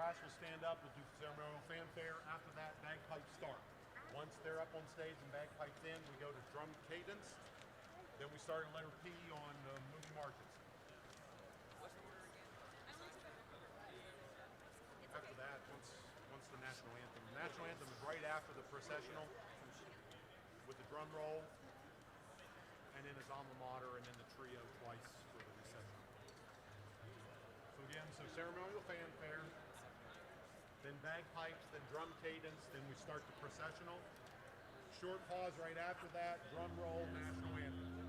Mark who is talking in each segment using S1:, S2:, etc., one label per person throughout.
S1: brass will stand up, we'll do ceremonial fanfare. After that, bagpipes start. Once they're up on stage and bagpipes in, we go to drum cadence. Then we start at letter P on movie marches. After that, once the national anthem. The national anthem is right after the processional with the drum roll, and then his alma mater, and then the trio twice for the reception. So again, ceremonial fanfare, then bagpipes, then drum cadence, then we start the processional. Short pause right after that, drum roll, national anthem.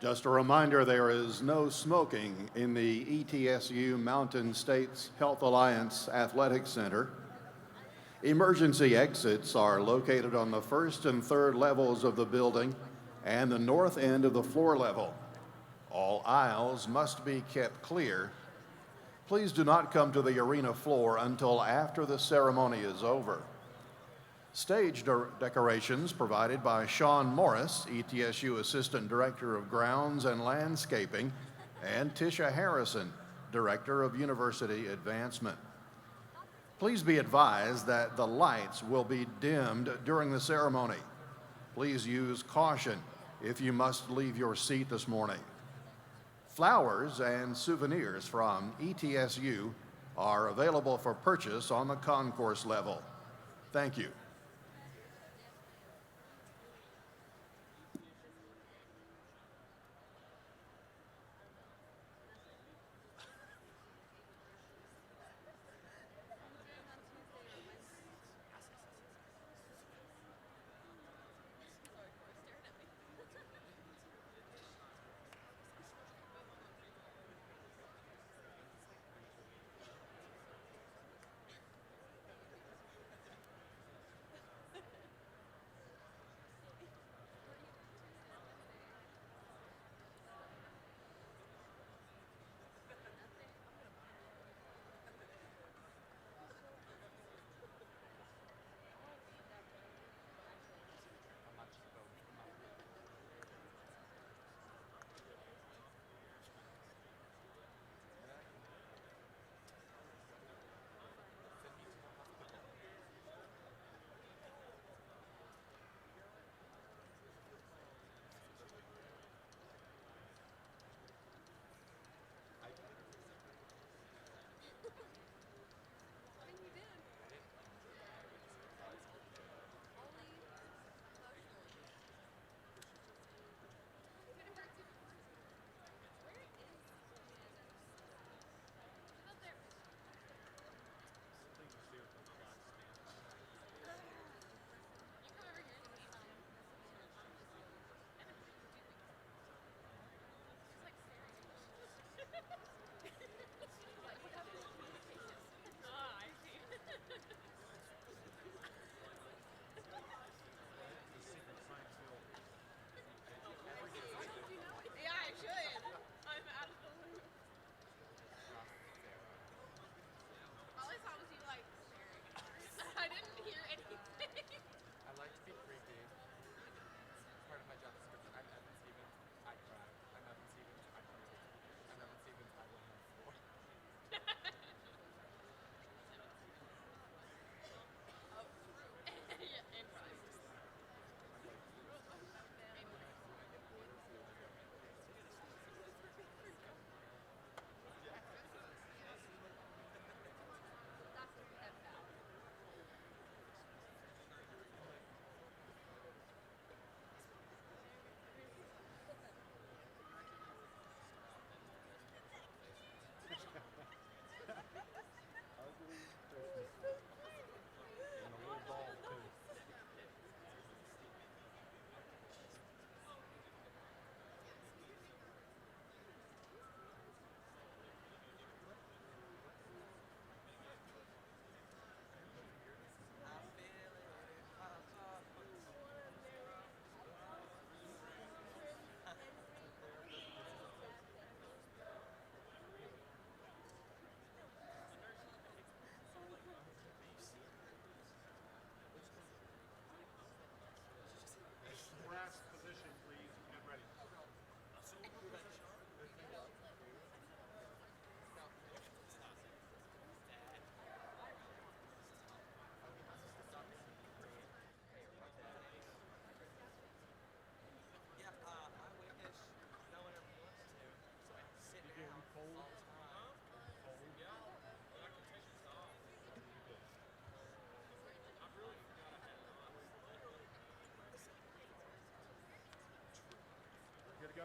S2: Just a reminder, there is no smoking in the ETSU Mountain States Health Alliance Athletic Center. Emergency exits are located on the first and third levels of the building and the north end of the floor level. All aisles must be kept clear. Please do not come to the arena floor until after the ceremony is over. Stage decorations provided by Sean Morris, ETSU Assistant Director of Grounds and Landscaping, and Tisha Harrison, Director of University Advancement. Please be advised that the lights will be dimmed during the ceremony. Please use caution if you must leave your seat this morning. Flowers and souvenirs from ETSU are available for purchase on the concourse level. Thank you.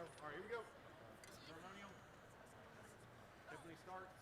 S1: All right, here we go. Ceremonial. Tiffany starts.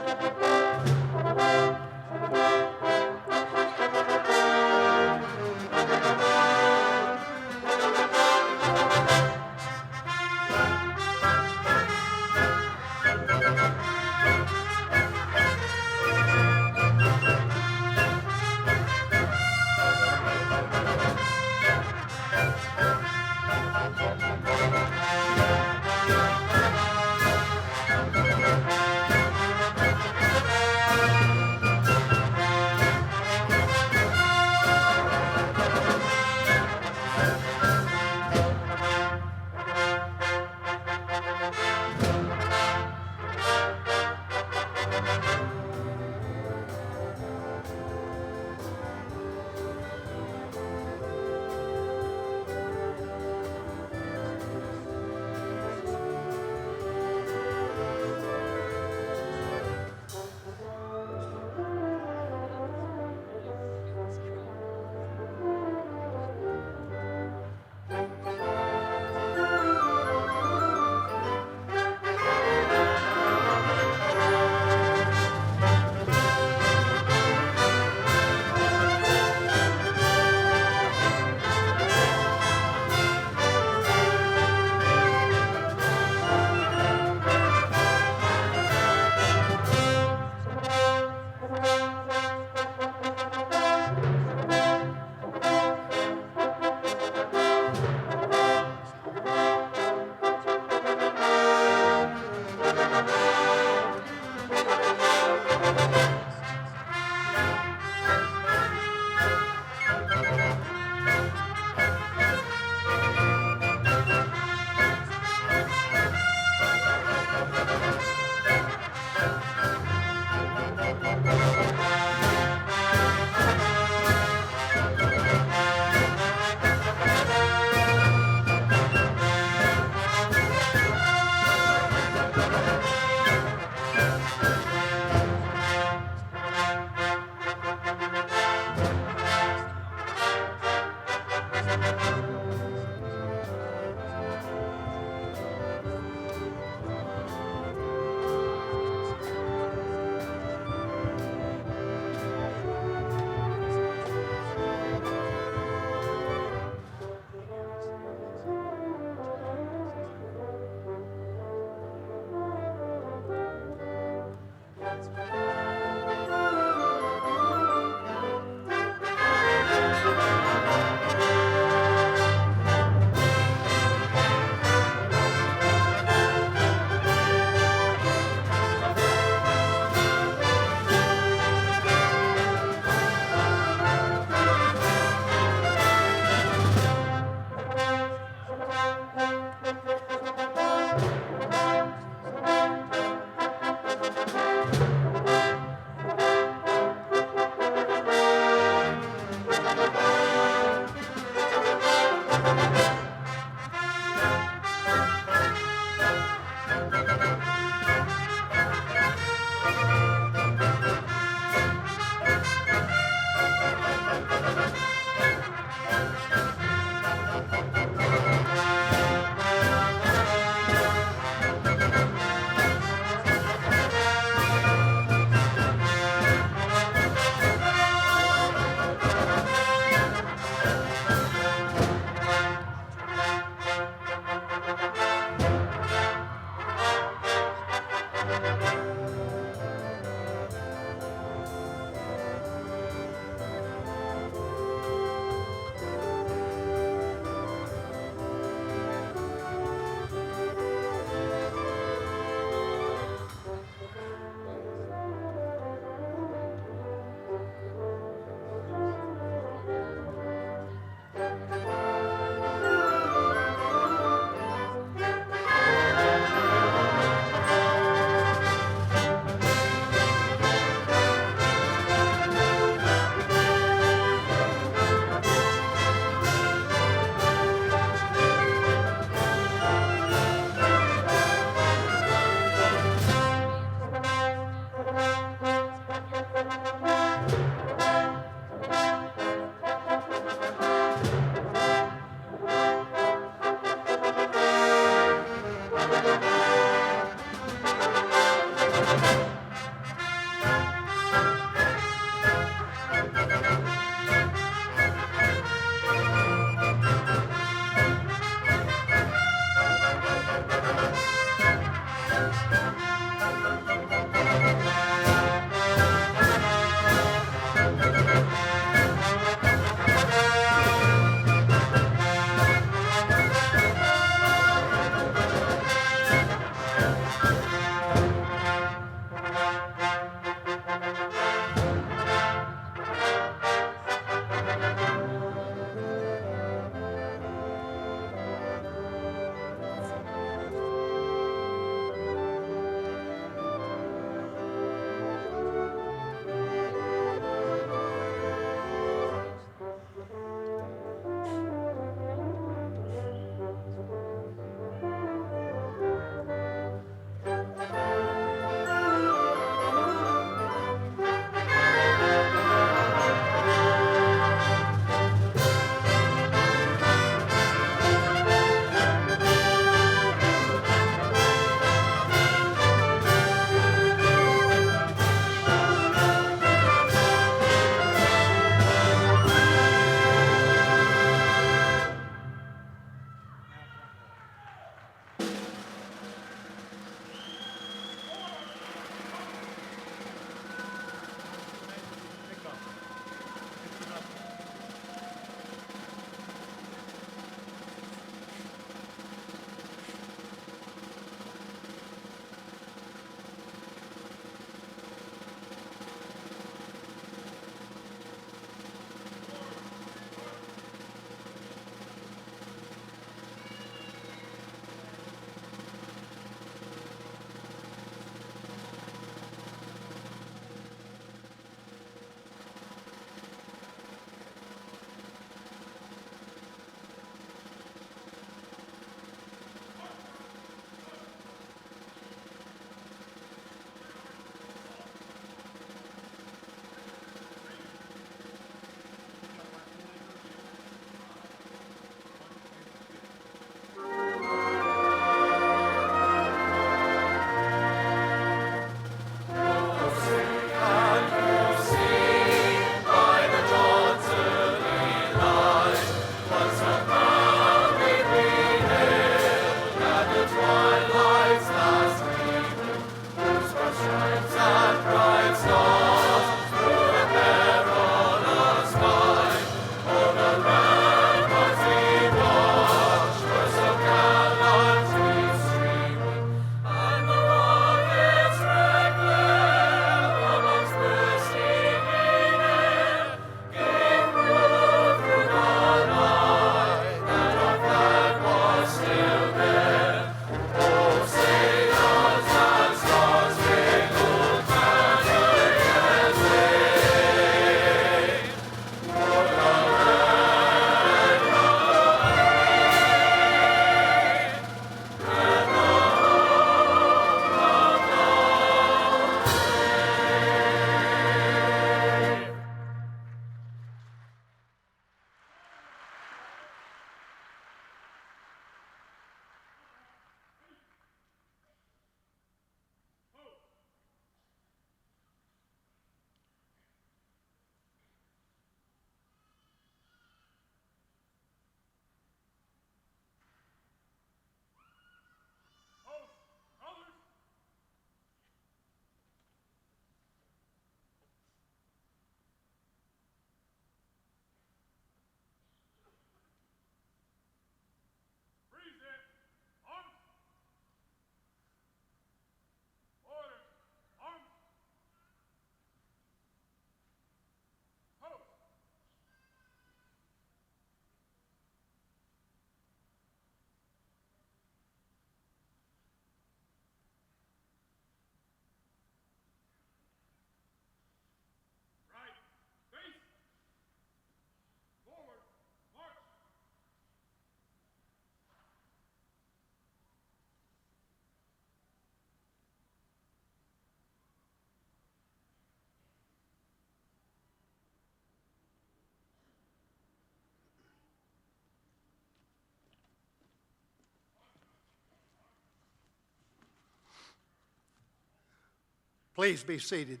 S3: Please be seated.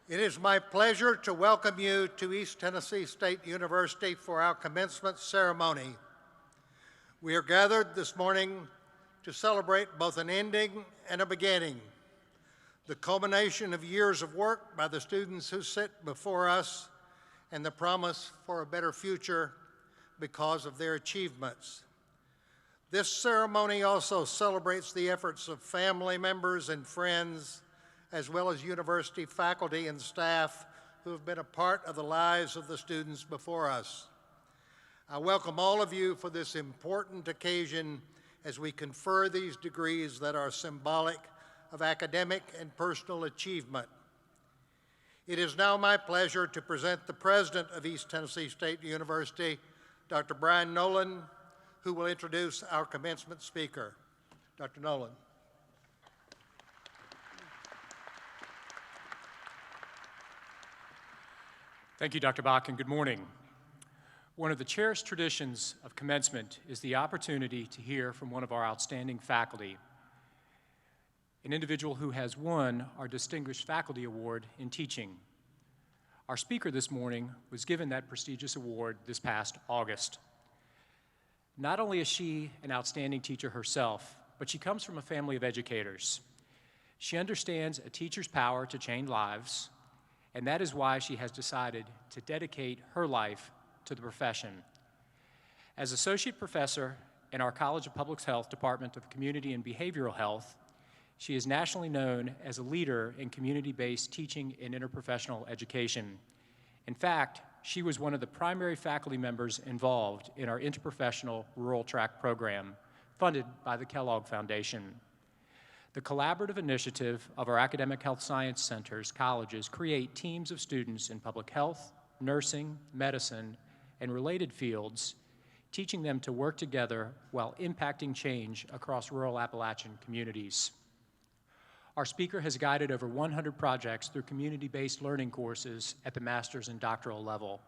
S3: It is my pleasure to welcome you to East Tennessee State University for our commencement ceremony. We are gathered this morning to celebrate both an ending and a beginning, the culmination of years of work by the students who sit before us, and the promise for a better future because of their achievements. This ceremony also celebrates the efforts of family members and friends, as well as university faculty and staff who have been a part of the lives of the students before us. I welcome all of you for this important occasion as we confer these degrees that are symbolic of academic and personal achievement. It is now my pleasure to present the president of East Tennessee State University, Dr. Brian Nolan, who will introduce our commencement speaker. Dr. Nolan.
S4: Thank you, Dr. Bach, and good morning. One of the cherished traditions of commencement is the opportunity to hear from one of our outstanding faculty, an individual who has won our Distinguished Faculty Award in teaching. Our speaker this morning was given that prestigious award this past August. Not only is she an outstanding teacher herself, but she comes from a family of educators. She understands a teacher's power to change lives, and that is why she has decided to dedicate her life to the profession. As Associate Professor in our College of Public Health Department of Community and Behavioral Health, she is nationally known as a leader in community-based teaching and interprofessional education. In fact, she was one of the primary faculty members involved in our interprofessional rural track program, funded by the Kellogg Foundation. The collaborative initiative of our academic health science centers, colleges, create teams of students in public health, nursing, medicine, and related fields, teaching them to work together while impacting change across rural Appalachian communities. Our speaker has guided over 100 projects through community-based learning courses at the master's and doctoral level.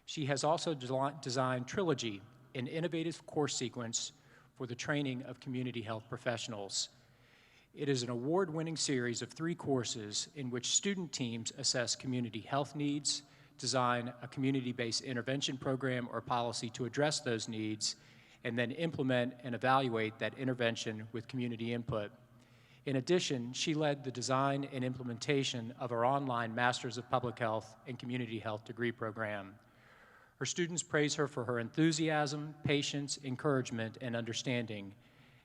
S4: She has also designed Trilogy, an innovative course sequence for the training of community health professionals. It is an award-winning series of 3 courses in which student teams assess community health needs, design a community-based intervention program or policy to address those needs, and then implement and evaluate that intervention with community input. In addition, she led the design and implementation of our online Masters of Public Health and Community Health degree program. Her students praise her for her enthusiasm, patience, encouragement, and understanding,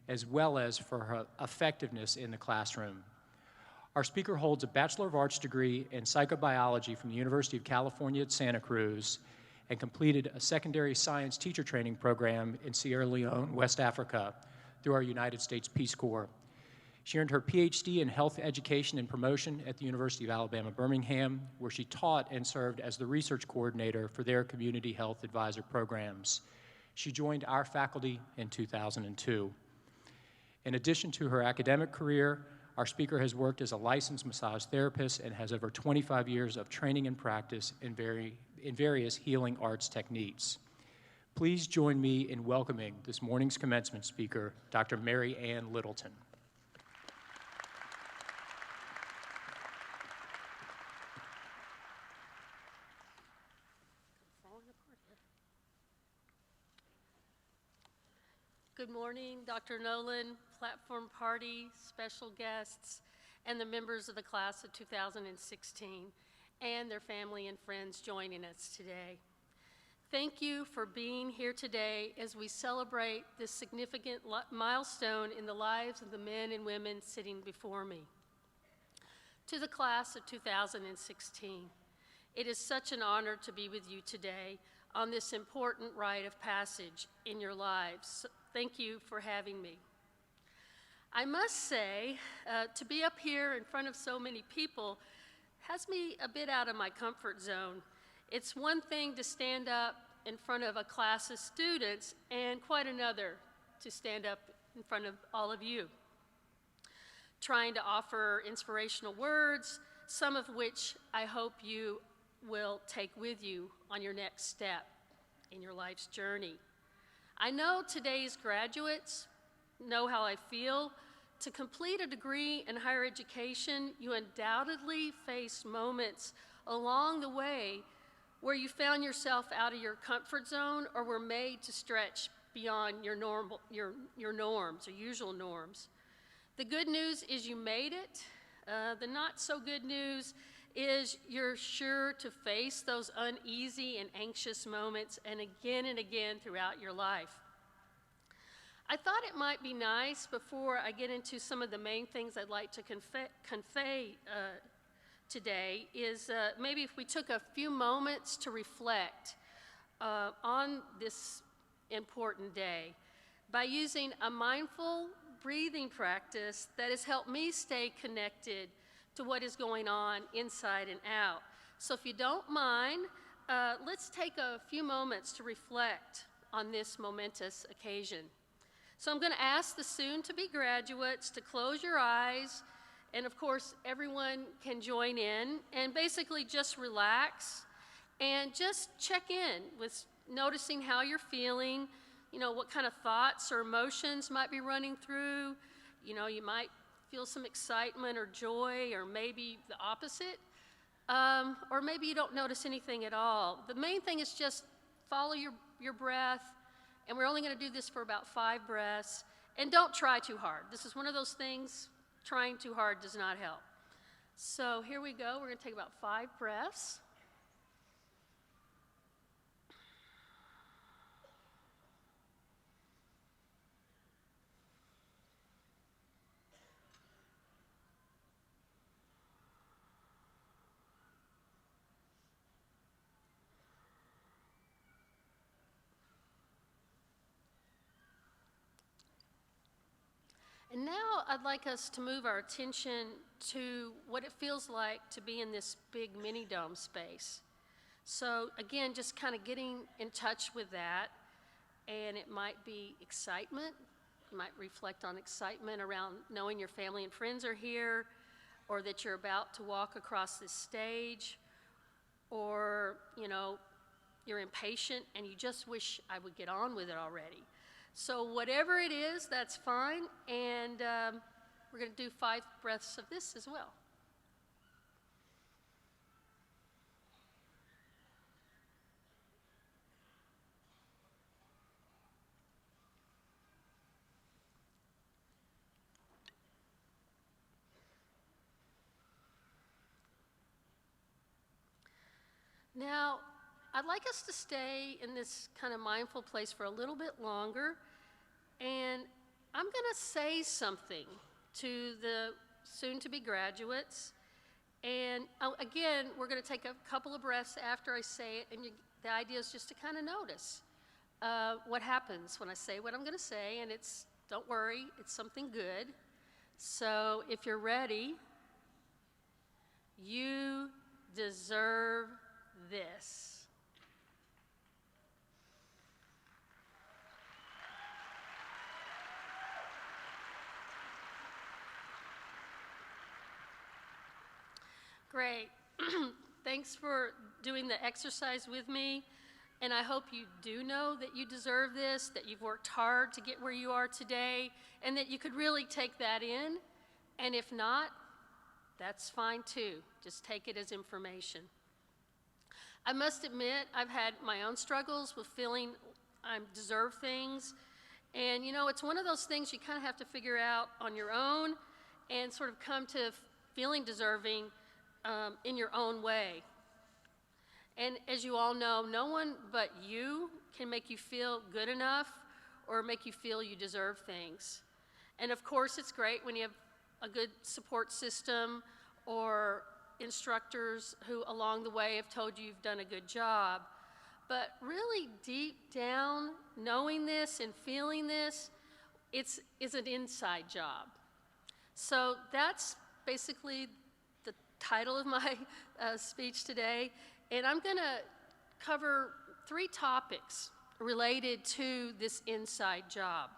S4: as well as for her effectiveness in the classroom. Our speaker holds a Bachelor of Arts degree in psychobiology from the University of California at Santa Cruz and completed a secondary science teacher training program in Sierra Leone, West Africa, through our United States Peace Corps. She earned her PhD in health education and promotion at the University of Alabama, Birmingham, where she taught and served as the research coordinator for their community health advisor programs. She joined our faculty in 2002. In addition to her academic career, our speaker has worked as a licensed massage therapist and has over 25 years of training and practice in various healing arts techniques. Please join me in welcoming this morning's commencement speaker, Dr. Mary Ann Littleton.
S5: Good morning, Dr. Nolan, platform party, special guests, and the members of the class of 2016, and their family and friends joining us today. Thank you for being here today as we celebrate this significant milestone in the lives of the men and women sitting before me. To the class of 2016, it is such an honor to be with you today on this important rite of passage in your lives. Thank you for having me. I must say, to be up here in front of so many people has me a bit out of my comfort zone. It's one thing to stand up in front of a class of students and quite another to stand up in front of all of you, trying to offer inspirational words, some of which I hope you will take with you on your next step in your life's journey. I know today's graduates know how I feel. To complete a degree in higher education, you undoubtedly face moments along the way where you found yourself out of your comfort zone or were made to stretch beyond your norms or usual norms. The good news is you made it. The not so good news is you're sure to face those uneasy and anxious moments and again throughout your life. I thought it might be nice before I get into some of the main things I'd like to convey today is maybe if we took a few moments to reflect on this important day by using a mindful breathing practice that has helped me stay connected to what is going on inside and out. So if you don't mind, let's take a few moments to reflect on this momentous occasion. So I'm going to ask the soon-to-be graduates to close your eyes, and of course everyone can join in, and basically just relax and just check in with noticing how you're feeling, you know, what kind of thoughts or emotions might be running through. You know, you might feel some excitement or joy, or maybe the opposite, or maybe you don't notice anything at all. The main thing is just follow your breath, and we're only going to do this for about 5 breaths, and don't try too hard. This is one of those things, trying too hard does not help. So here we go. We're going to take about 5 breaths. And now I'd like us to move our attention to what it feels like to be in this big mini dome space. So again, just kind of getting in touch with that, and it might be excitement. You might reflect on excitement around knowing your family and friends are here, or that you're about to walk across this stage, or, you know, you're impatient and you just wish I would get on with it already. So whatever it is, that's fine, and we're going to do 5 breaths of this as well. Now, I'd like us to stay in this kind of mindful place for a little bit longer, and I'm going to say something to the soon-to-be graduates, and again, we're going to take a couple of breaths after I say it, and the idea is just to kind of notice what happens when I say what I'm going to say, and don't worry, it's something good. So if you're ready, you deserve this. Great. Thanks for doing the exercise with me, and I hope you do know that you deserve this, that you've worked hard to get where you are today, and that you could really take that in, and if not, that's fine too. Just take it as information. I must admit, I've had my own struggles with feeling I deserve things, and you know, it's one of those things you kind of have to figure out on your own and sort of come to feeling deserving in your own way. And as you all know, no one but you can make you feel good enough or make you feel you deserve things. And of course, it's great when you have a good support system or instructors who along the way have told you you've done a good job. But really deep down, knowing this and feeling this, it's an inside job. So that's basically the title of my speech today. And I'm going to cover 3 topics related to this inside job.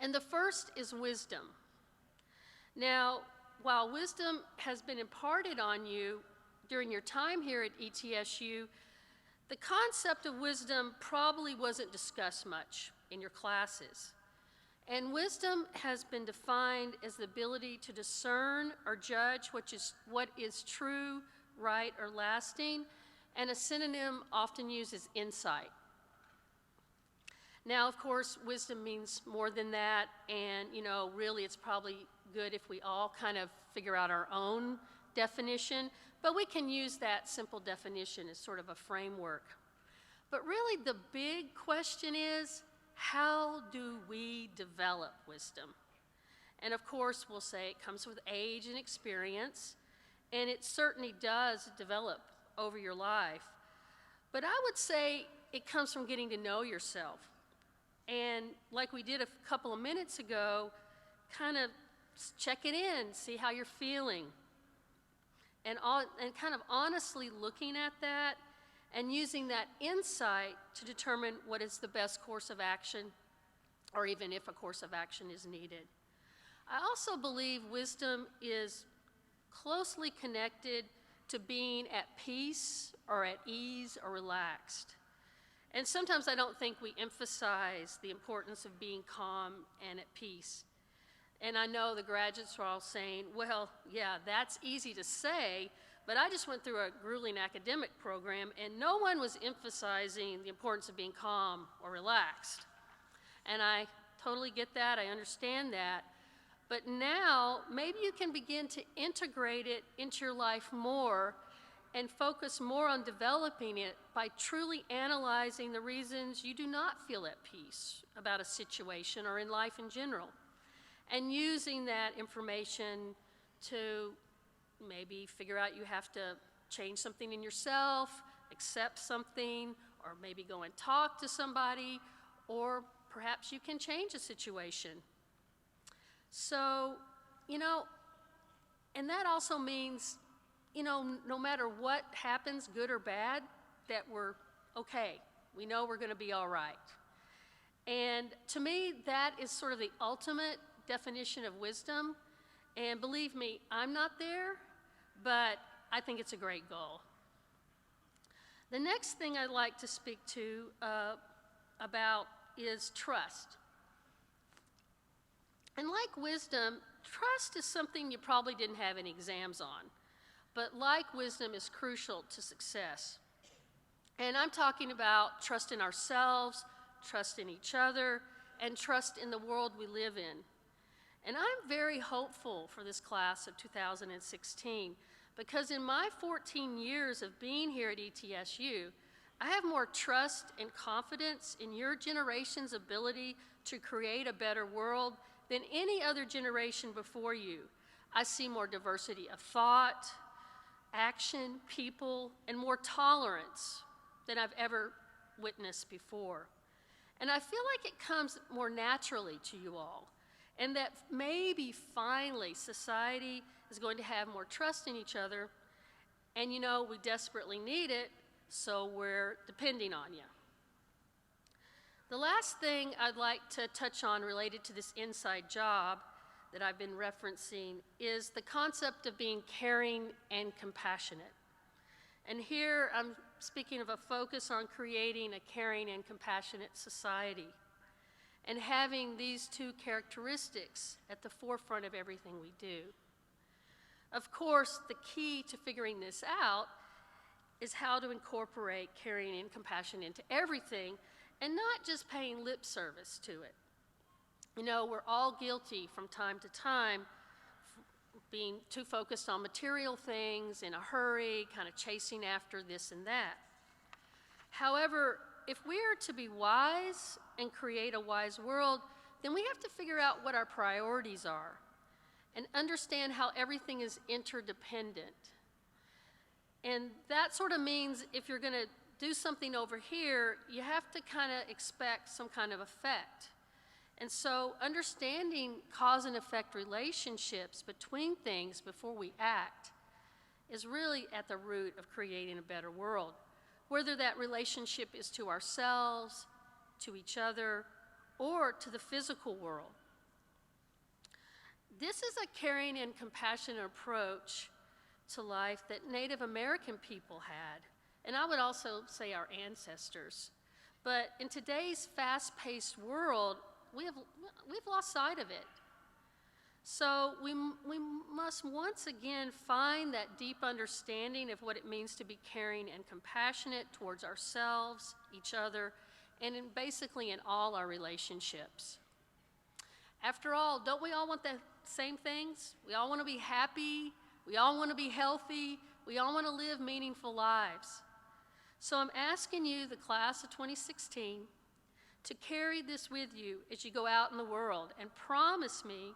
S5: And the first is wisdom. Now, while wisdom has been imparted on you during your time here at ETSU, the concept of wisdom probably wasn't discussed much in your classes. And wisdom has been defined as the ability to discern or judge what is true, right, or lasting, and a synonym often used is insight. Now, of course, wisdom means more than that, and really it's probably good if we all kind of figure out our own definition, but we can use that simple definition as sort of a framework. But really the big question is, how do we develop wisdom? And of course, we'll say it comes with age and experience, and it certainly does develop over your life. But I would say it comes from getting to know yourself. And like we did a couple of minutes ago, kind of check it in, see how you're feeling. And kind of honestly looking at that and using that insight to determine what is the best course of action, or even if a course of action is needed. I also believe wisdom is closely connected to being at peace or at ease or relaxed. And sometimes I don't think we emphasize the importance of being calm and at peace. And I know the graduates are all saying, well, yeah, that's easy to say, but I just went through a grueling academic program and no one was emphasizing the importance of being calm or relaxed. And I totally get that, I understand that. But now, maybe you can begin to integrate it into your life more and focus more on developing it by truly analyzing the reasons you do not feel at peace about a situation or in life in general. And using that information to maybe figure out you have to change something in yourself, accept something, or maybe go and talk to somebody, or perhaps you can change a situation. So, and that also means, no matter what happens, good or bad, that we're okay. We know we're going to be all right. And to me, that is sort of the ultimate definition of wisdom. And believe me, I'm not there, but I think it's a great goal. The next thing I'd like to speak to about is trust. And like wisdom, trust is something you probably didn't have any exams on, but like wisdom is crucial to success. And I'm talking about trust in ourselves, trust in each other, and trust in the world we live in. And I'm very hopeful for this class of 2016 because in my 14 years of being here at ETSU, I have more trust and confidence in your generation's ability to create a better world than any other generation before you. I see more diversity of thought, action, people, and more tolerance than I've ever witnessed before. And I feel like it comes more naturally to you all. And that maybe finally society is going to have more trust in each other. And we desperately need it, so we're depending on you. The last thing I'd like to touch on related to this inside job that I've been referencing is the concept of being caring and compassionate. And here I'm speaking of a focus on creating a caring and compassionate society and having these two characteristics at the forefront of everything we do. Of course, the key to figuring this out is how to incorporate caring and compassion into everything and not just paying lip service to it. We're all guilty from time to time being too focused on material things, in a hurry, kind of chasing after this and that. However, if we are to be wise and create a wise world, then we have to figure out what our priorities are and understand how everything is interdependent. And that sort of means if you're going to do something over here, you have to kind of expect some kind of effect. And so understanding cause and effect relationships between things before we act is really at the root of creating a better world, whether that relationship is to ourselves, to each other, or to the physical world. This is a caring and compassionate approach to life that Native American people had, and I would also say our ancestors. But in today's fast-paced world, we've lost sight of it. So we must once again find that deep understanding of what it means to be caring and compassionate towards ourselves, each other, and basically in all our relationships. After all, don't we all want the same things? We all want to be happy, we all want to be healthy, we all want to live meaningful lives. So I'm asking you, the class of 2016, to carry this with you as you go out in the world, and promise me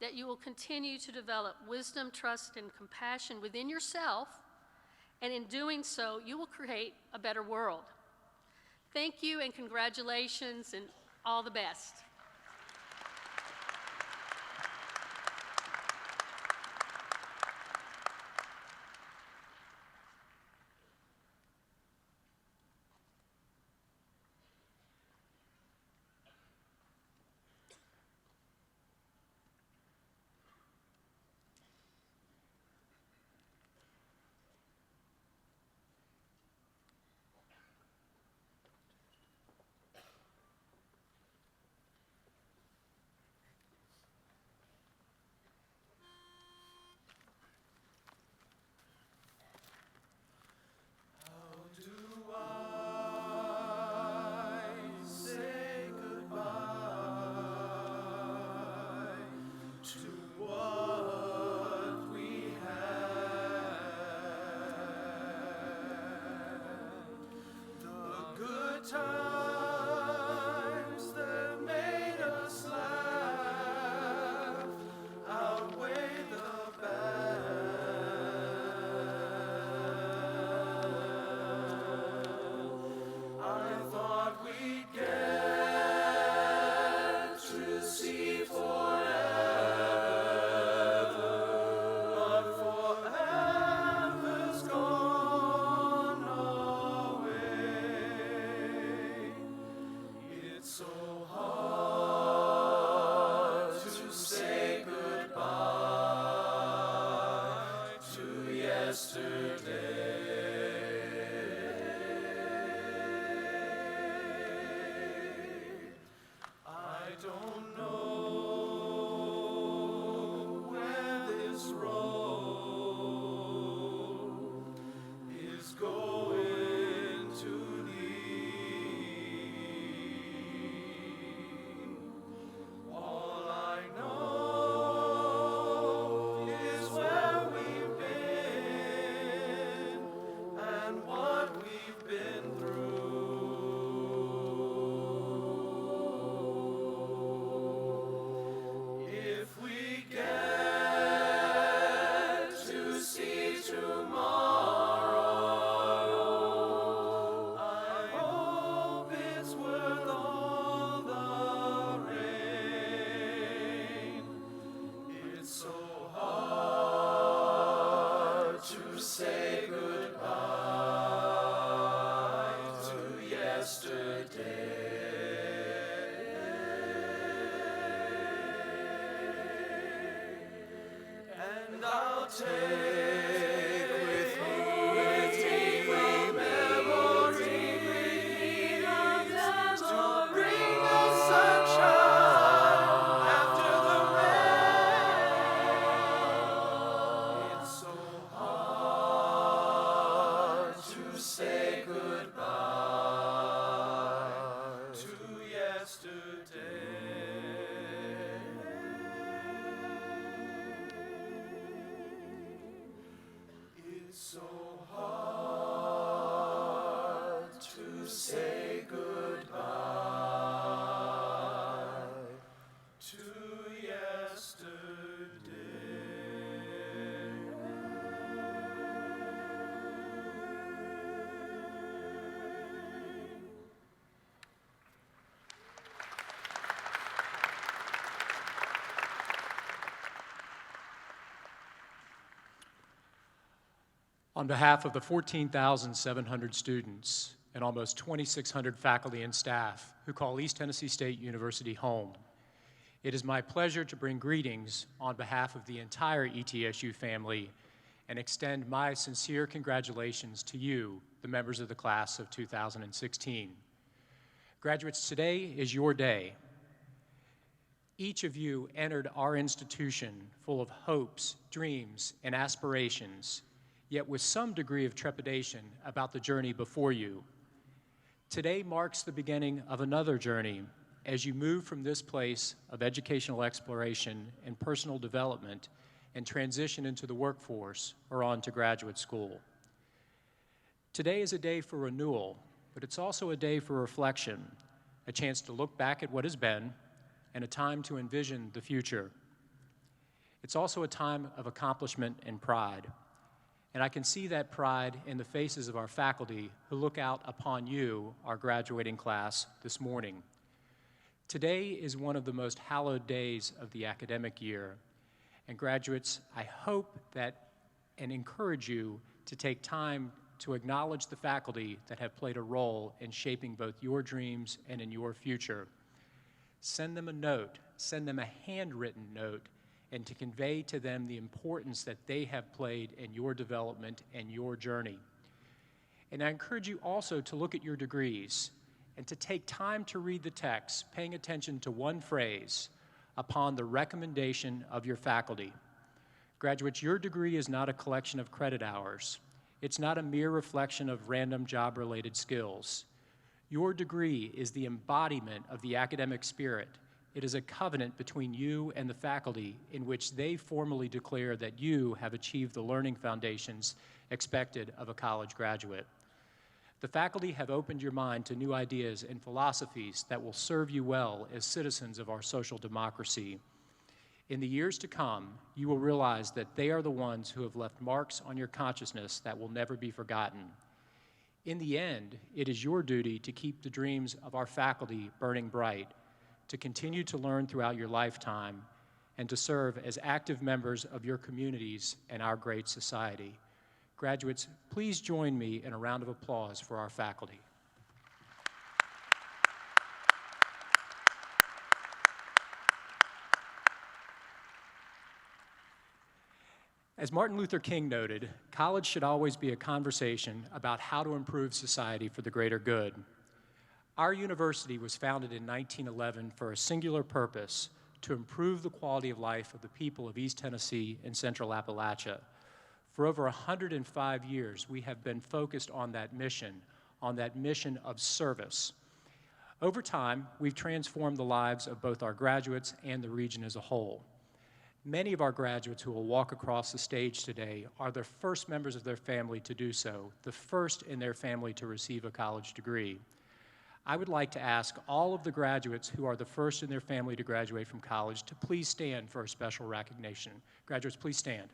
S5: that you will continue to develop wisdom, trust, and compassion within yourself, and in doing so, you will create a better world. Thank you and congratulations and all the best.
S4: On behalf of the 14,700 students and almost 2,600 faculty and staff who call East Tennessee State University home, it is my pleasure to bring greetings on behalf of the entire ETSU family and extend my sincere congratulations to you, the members of the class of 2016. Graduates, today is your day. Each of you entered our institution full of hopes, dreams, and aspirations, yet with some degree of trepidation about the journey before you. Today marks the beginning of another journey as you move from this place of educational exploration and personal development and transition into the workforce or on to graduate school. Today is a day for renewal, but it's also a day for reflection, a chance to look back at what has been, and a time to envision the future. It's also a time of accomplishment and pride, and I can see that pride in the faces of our faculty who look out upon you, our graduating class, this morning. Today is one of the most hallowed days of the academic year, and graduates, I hope that and encourage you to take time to acknowledge the faculty that have played a role in shaping both your dreams and in your future. Send them a note, send them a handwritten note, and to convey to them the importance that they have played in your development and your journey. And I encourage you also to look at your degrees and to take time to read the text, paying attention to one phrase, upon the recommendation of your faculty. Graduates, your degree is not a collection of credit hours. It's not a mere reflection of random job-related skills. Your degree is the embodiment of the academic spirit. It is a covenant between you and the faculty in which they formally declare that you have achieved the learning foundations expected of a college graduate. The faculty have opened your mind to new ideas and philosophies that will serve you well as citizens of our social democracy. In the years to come, you will realize that they are the ones who have left marks on your consciousness that will never be forgotten. In the end, it is your duty to keep the dreams of our faculty burning bright, to continue to learn throughout your lifetime, and to serve as active members of your communities and our great society. Graduates, please join me in a round of applause for our faculty. As Martin Luther King noted, college should always be a conversation about how to improve society for the greater good. Our university was founded in 1911 for a singular purpose: to improve the quality of life of the people of East Tennessee and Central Appalachia. For over 105 years, we have been focused on that mission of service. Over time, we've transformed the lives of both our graduates and the region as a whole. Many of our graduates who will walk across the stage today are the first members of their family to do so, the first in their family to receive a college degree. I would like to ask all of the graduates who are the first in their family to graduate from college to please stand for a special recognition. Graduates, please stand.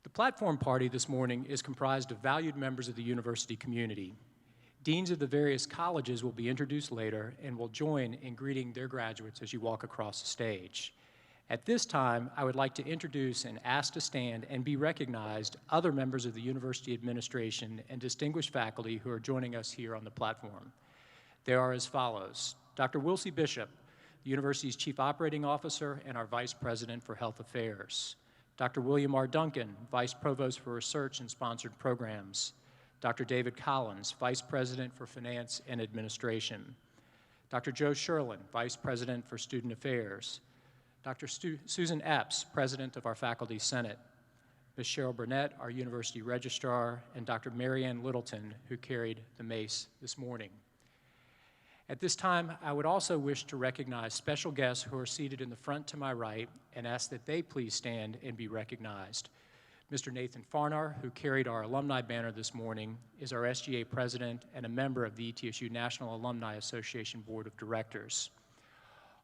S4: The platform party this morning is comprised of valued members of the university community. Deans of the various colleges will be introduced later and will join in greeting their graduates as you walk across the stage. At this time, I would like to introduce and ask to stand and be recognized other members of the university administration and distinguished faculty who are joining us here on the platform. They are as follows: Dr. Wilsey Bishop, the university's Chief Operating Officer and our Vice President for Health Affairs. Dr. William R. Duncan, Vice Provost for Research and Sponsored Programs. Dr. David Collins, Vice President for Finance and Administration. Dr. Joe Sherlin, Vice President for Student Affairs. Dr. Susan Epps, President of our Faculty Senate. Ms. Cheryl Burnett, our University Registrar, and Dr. Marianne Littleton, who carried the mace this morning. At this time, I would also wish to recognize special guests who are seated in the front to my right and ask that they please stand and be recognized. Mr. Nathan Farnar, who carried our alumni banner this morning, is our SGA president and a member of the ETSU National Alumni Association Board of Directors.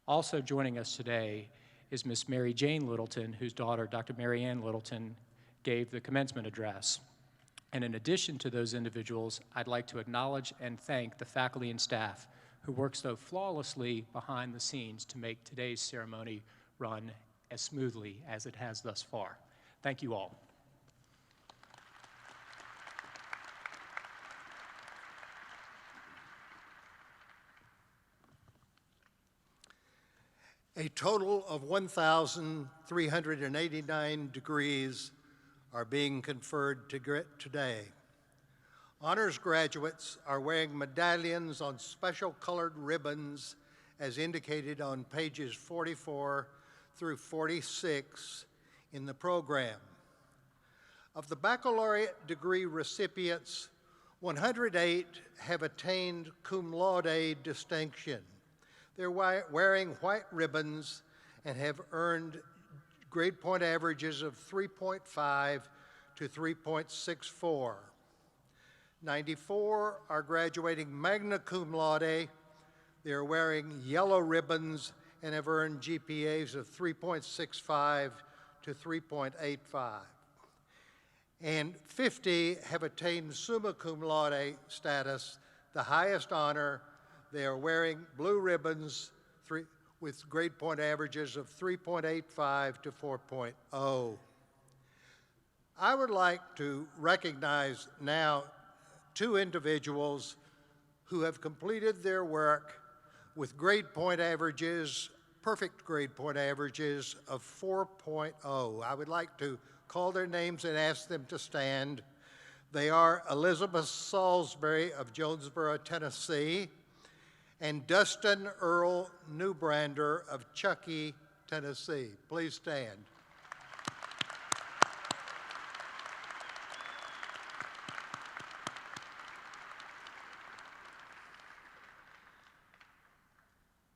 S4: Also joining us today is Miss Mary Jane Littleton, whose daughter, Dr. Marianne Littleton, gave the commencement address. And in addition to those individuals, I'd like to acknowledge and thank the faculty and staff who worked so flawlessly behind the scenes to make today's ceremony run as smoothly as it has thus far. Thank you all.
S3: A total of 1,389 degrees are being conferred today. Honors graduates are wearing medallions on special colored ribbons as indicated on pages 44 through 46 in the program. Of the baccalaureate degree recipients, 108 have attained cum laude distinction. They're wearing white ribbons and have earned grade point averages of 3.5 to 3.64. 94 are graduating magna cum laude. They are wearing yellow ribbons and have earned GPAs of 3.65 to 3.85. And 50 have attained summa cum laude status, the highest honor. They are wearing blue ribbons with grade point averages of 3.85 to 4.0. I would like to recognize now two individuals who have completed their work with grade point averages, perfect grade point averages of 4.0. I would like to call their names and ask them to stand. They are Elizabeth Salisbury of Jonesboro, Tennessee, and Dustin Earl Newbrander of Chuckey, Tennessee. Please stand.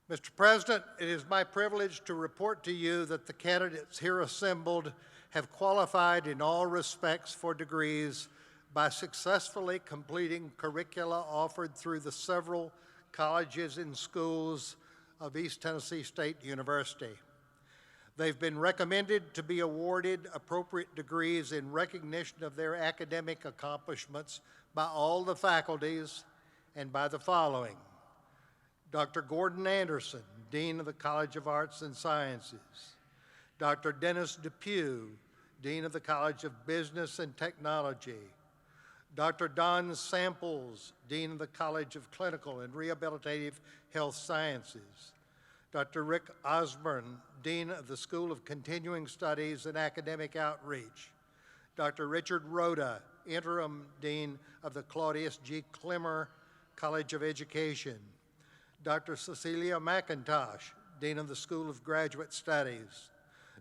S3: Mr. President, it is my privilege to report to you that the candidates here assembled have qualified in all respects for degrees by successfully completing curricula offered through the several colleges and schools of East Tennessee State University. They've been recommended to be awarded appropriate degrees in recognition of their academic accomplishments by all the faculties and by the following: Dr. Gordon Anderson, Dean of the College of Arts and Sciences; Dr. Dennis Depew, Dean of the College of Business and Technology; Dr. Don Samples, Dean of the College of Clinical and Rehabilitative Health Sciences; Dr. Rick Osborne, Dean of the School of Continuing Studies and Academic Outreach; Dr. Richard Rhoda, Interim Dean of the Claudius G. Clemmer College of Education; Dr. Cecilia McIntosh, Dean of the School of Graduate Studies;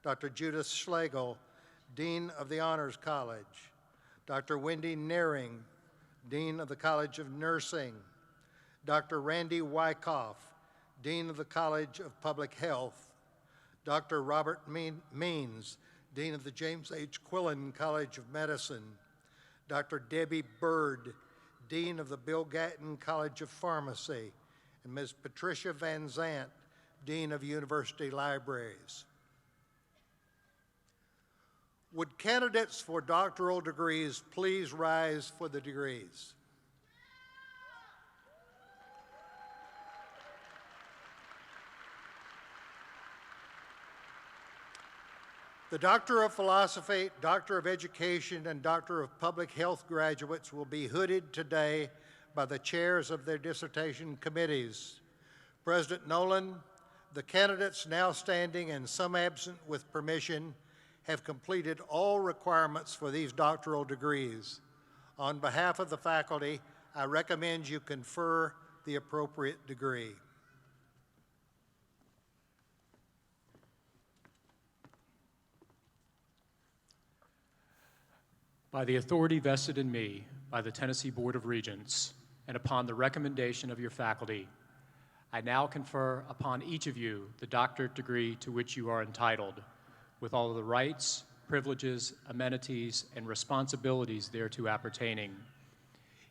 S3: Dr. Judith Schlegel, Dean of the Honors College; Dr. Wendy Nearing, Dean of the College of Nursing; Dr. Randy Wyckoff, Dean of the College of Public Health; Dr. Robert Means, Dean of the James H. Quillen College of Medicine; Dr. Debbie Bird, Dean of the Bill Gatton College of Pharmacy; and Ms. Patricia Van Zant, Dean of University Libraries. Would candidates for doctoral degrees please rise for the degrees? The Doctor of Philosophy, Doctor of Education, and Doctor of Public Health graduates will be hooded today by the chairs of their dissertation committees. President Nolan, the candidates now standing and some absent with permission have completed all requirements for these doctoral degrees. On behalf of the faculty, I recommend you confer the appropriate degree.
S4: By the authority vested in me by the Tennessee Board of Regents, and upon the recommendation of your faculty, I now confer upon each of you the doctorate degree to which you are entitled, with all of the rights, privileges, amenities, and responsibilities thereto appertaining.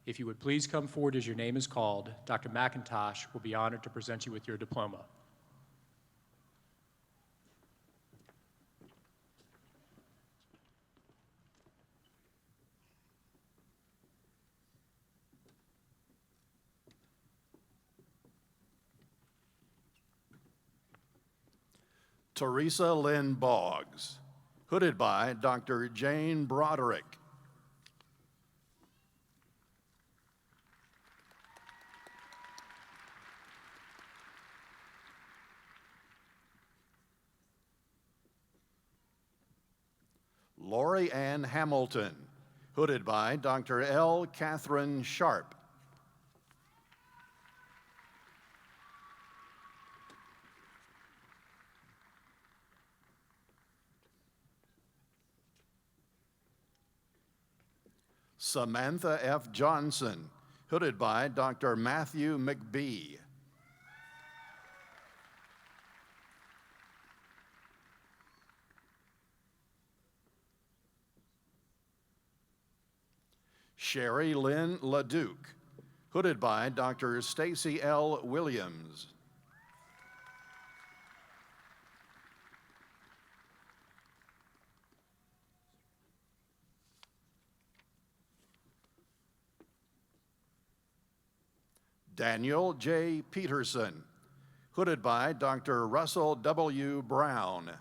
S4: If you would please come forward as your name is called, Dr. McIntosh will be honored to present you with your diploma.
S2: Teresa Lynn Boggs, hooded by Dr. Jane Broderick. Lori Ann Hamilton, hooded by Dr. L. Catherine Sharp. Samantha F. Johnson, hooded by Dr. Matthew McBee. Sherry Lynn LaDuke, hooded by Dr. Stacy L. Williams. Daniel J. Peterson, hooded by Dr. Russell W. Brown.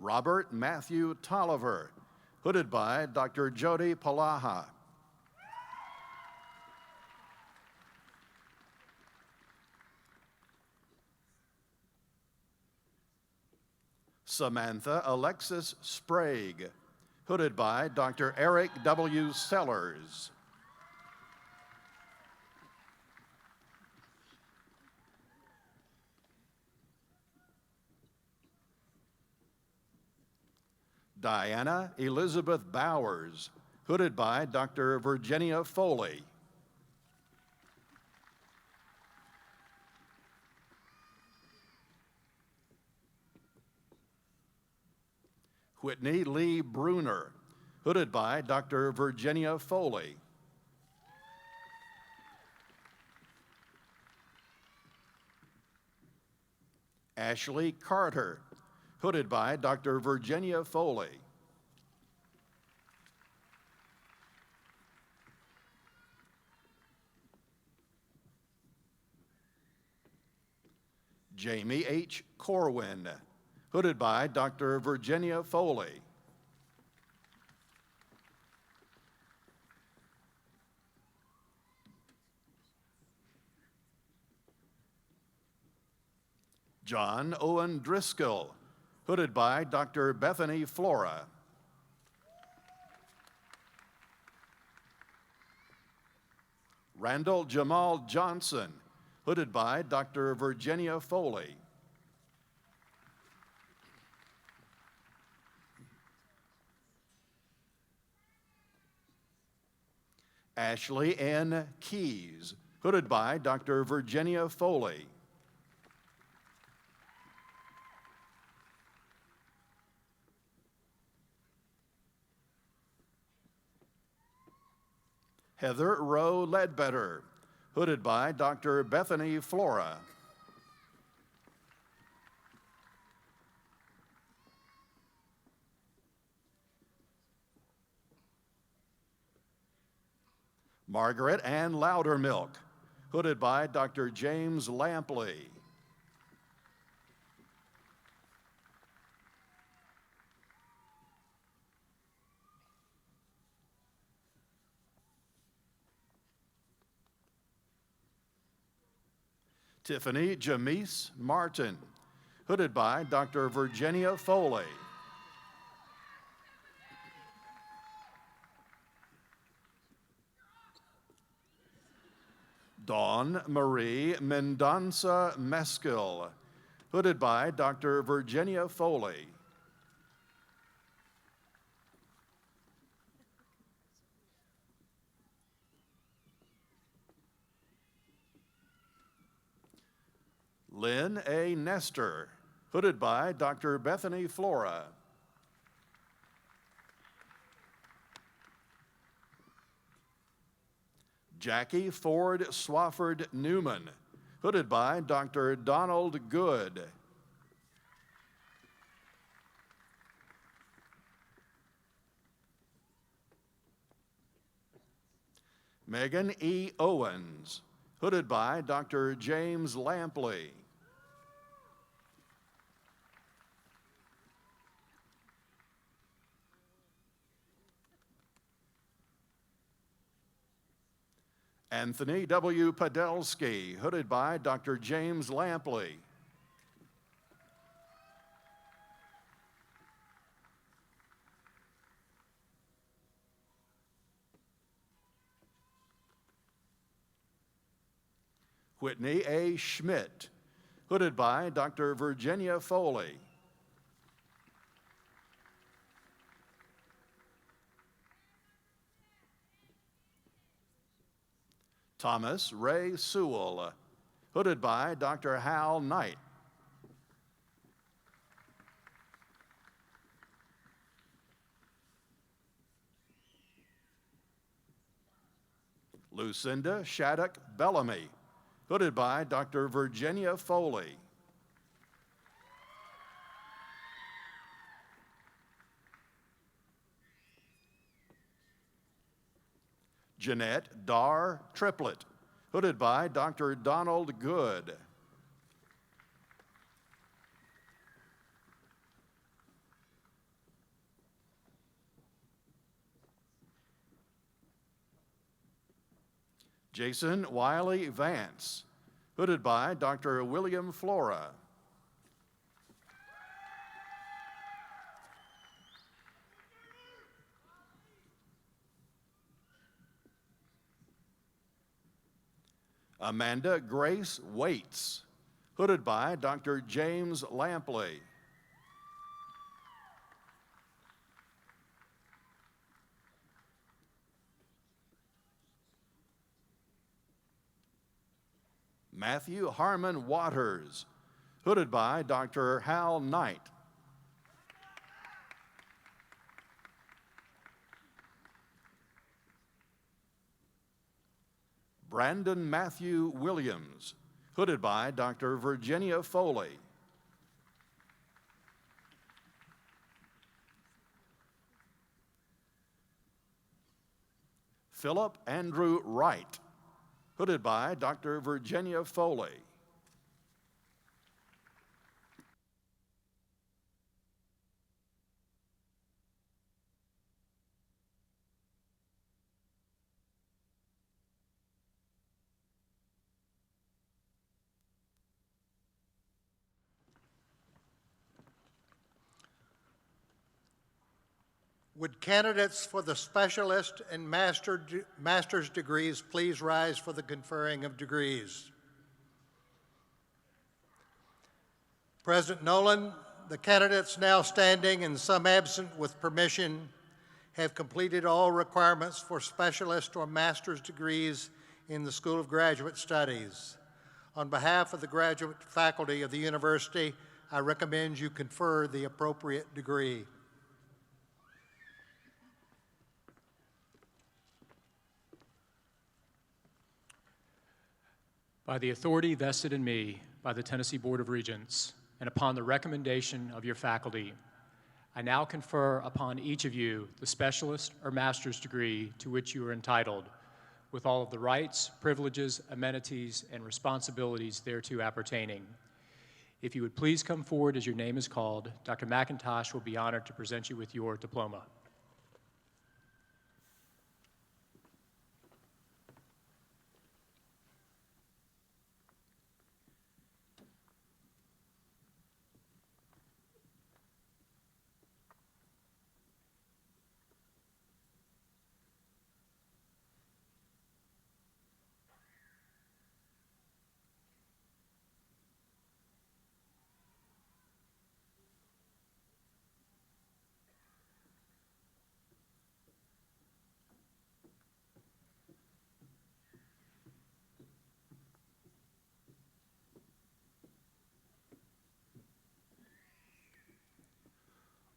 S2: Robert Matthew Tolliver, hooded by Dr. Jody Palaha. Samantha Alexis Sprague, hooded by Dr. Eric W. Sellers. Diana Elizabeth Bowers, hooded by Dr. Virginia Foley. Whitney Lee Bruner, hooded by Dr. Virginia Foley. Ashley Carter, hooded by Dr. Virginia Foley. Jamie H. Corwin, hooded by Dr. Virginia Foley. John Owen Driscoll, hooded by Dr. Bethany Flora. Randall Jamal Johnson, hooded by Dr. Virginia Foley. Ashley N. Keys, hooded by Dr. Virginia Foley. Heather Rowe Ledbetter, hooded by Dr. Bethany Flora. Margaret Ann Loudermilk, hooded by Dr. James Lampley. Tiffany Jamise Martin, hooded by Dr. Virginia Foley. Dawn Marie Mendonça Meskel, hooded by Dr. Virginia Foley. Lynn A. Nestor, hooded by Dr. Bethany Flora. Jackie Ford Swafford Newman, hooded by Dr. Donald Good. Megan E. Owens, hooded by Dr. James Lampley. Anthony W. Podolsky, hooded by Dr. James Lampley. Whitney A. Schmidt, hooded by Dr. Virginia Foley. Thomas Ray Sewell, hooded by Dr. Hal Knight. Lucinda Shattuck Bellamy, hooded by Dr. Virginia Foley. Jeanette Dar Triplett, hooded by Dr. Donald Good. Jason Wiley Vance, hooded by Dr. William Flora. Amanda Grace Waits, hooded by Dr. James Lampley. Matthew Harmon Waters, hooded by Dr. Hal Knight. Brandon Matthew Williams, hooded by Dr. Virginia Foley. Philip Andrew Wright, hooded by Dr. Virginia Foley.
S3: Would candidates for the specialist and master's degrees please rise for the conferring of degrees? President Nolan, the candidates now standing and some absent with permission have completed all requirements for specialist or master's degrees in the School of Graduate Studies. On behalf of the graduate faculty of the university, I recommend you confer the appropriate degree.
S4: By the authority vested in me by the Tennessee Board of Regents, and upon the recommendation of your faculty, I now confer upon each of you the specialist or master's degree to which you are entitled, with all of the rights, privileges, amenities, and responsibilities thereto appertaining. If you would please come forward as your name is called, Dr. McIntosh will be honored to present you with your diploma.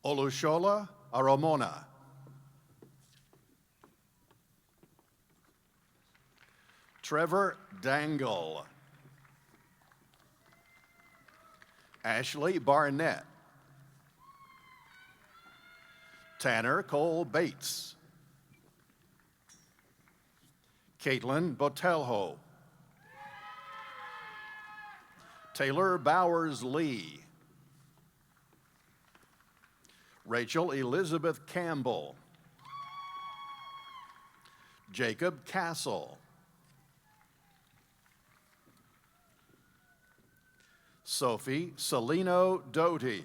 S2: Olushola Aromona. Trevor Dangle. Ashley Barnett. Tanner Cole Bates. Caitlin Botelho. Taylor Bowers Lee. Rachel Elizabeth Campbell. Jacob Castle. Sophie Celino Doty.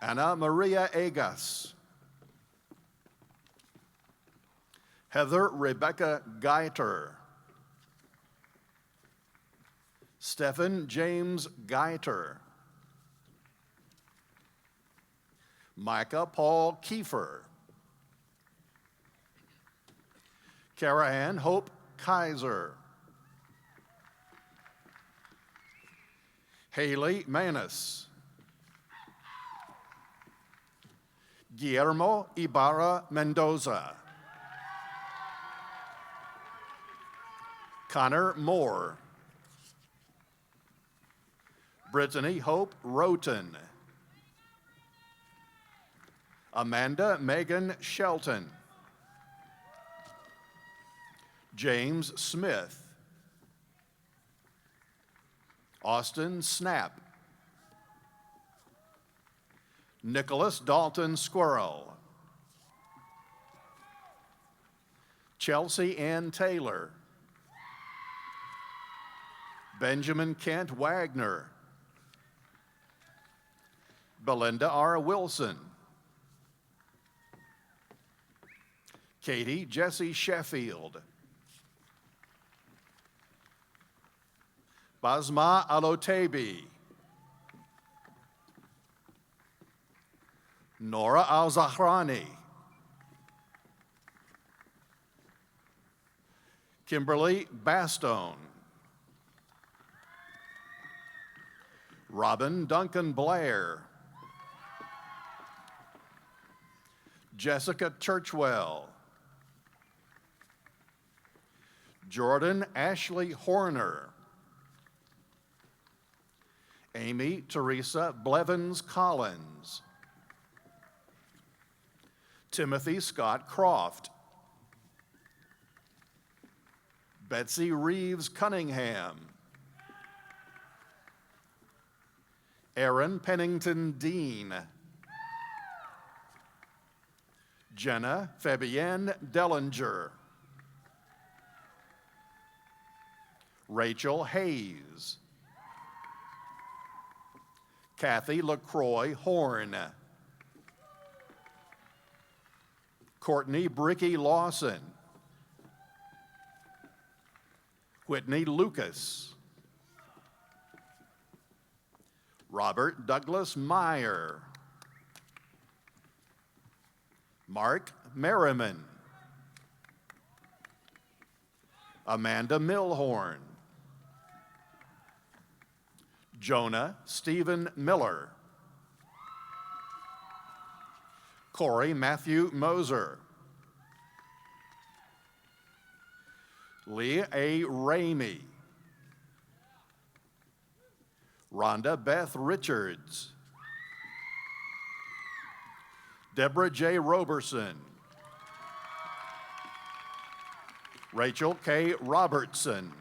S2: Ana Maria Egas. Heather Rebecca Geiter. Stephen James Geiter. Micah Paul Kiefer. Karahan Hope Kaiser. Haley Manis. Guillermo Ibarra Mendoza. Connor Moore. Brittany Hope Roten. Amanda Megan Shelton. James Smith. Austin Snap. Nicholas Dalton Squirrel. Chelsea Ann Taylor. Benjamin Kent Wagner. Belinda R. Wilson. Katie Jessie Sheffield. Basma Alotebi. Nora Al-Zahrani. Kimberly Bastone. Robin Duncan Blair. Jessica Churchwell. Jordan Ashley Horner. Amy Teresa Blevins Collins. Timothy Scott Croft. Betsy Reeves Cunningham. Aaron Pennington Dean. Jenna Fabienne Dellinger. Rachel Hayes. Kathy LaCroix Horn. Courtney Bricky Lawson. Whitney Lucas. Robert Douglas Meyer. Mark Merriman. Amanda Milhorn. Jonah Stephen Miller. Corey Matthew Moser. Leah A. Ramey. Rhonda Beth Richards. Deborah J. Roberson. Rachel K. Robertson.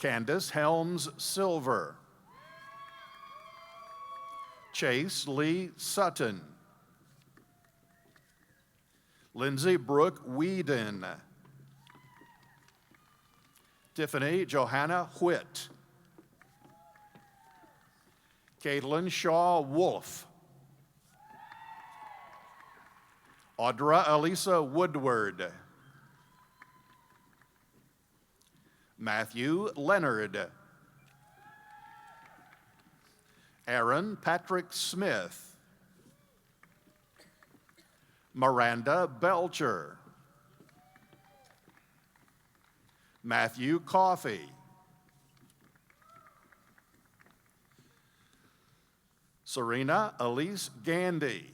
S2: Candace Helms Silver. Chase Lee Sutton. Lindsay Brooke Whedon. Tiffany Johanna Whitt. Caitlin Shaw Wolf. Audra Elisa Woodward. Matthew Leonard. Aaron Patrick Smith. Miranda Belcher. Matthew Coffey. Serena Elise Gandy.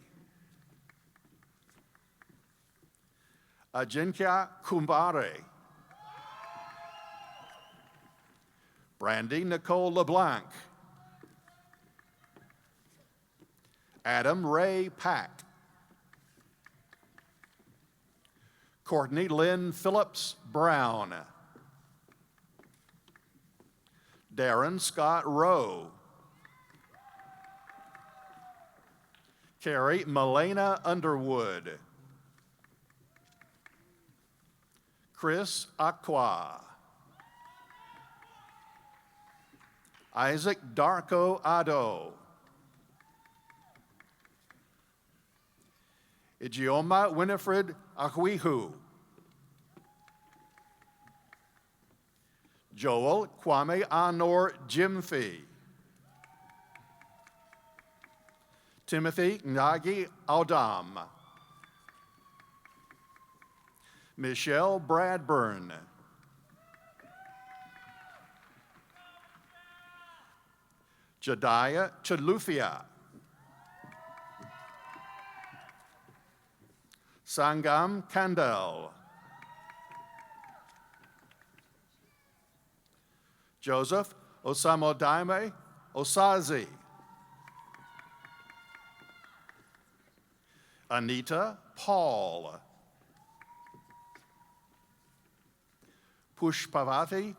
S2: Ajinkya Kumbare. Brandy Nicole LeBlanc. Adam Ray Pack. Courtney Lynn Phillips Brown. Darren Scott Rowe. Carrie Melena Underwood. Chris Aqua. Isaac Darko Ado. Ijeoma Winifred Ahuihu. Joel Kwame Anor Jimfi. Timothy Nagi Audam. Michelle Bradburn. Jediah Chalufia. Sangam Kandel. Joseph Osamodaime Osazi. Anita Paul. Pushpavati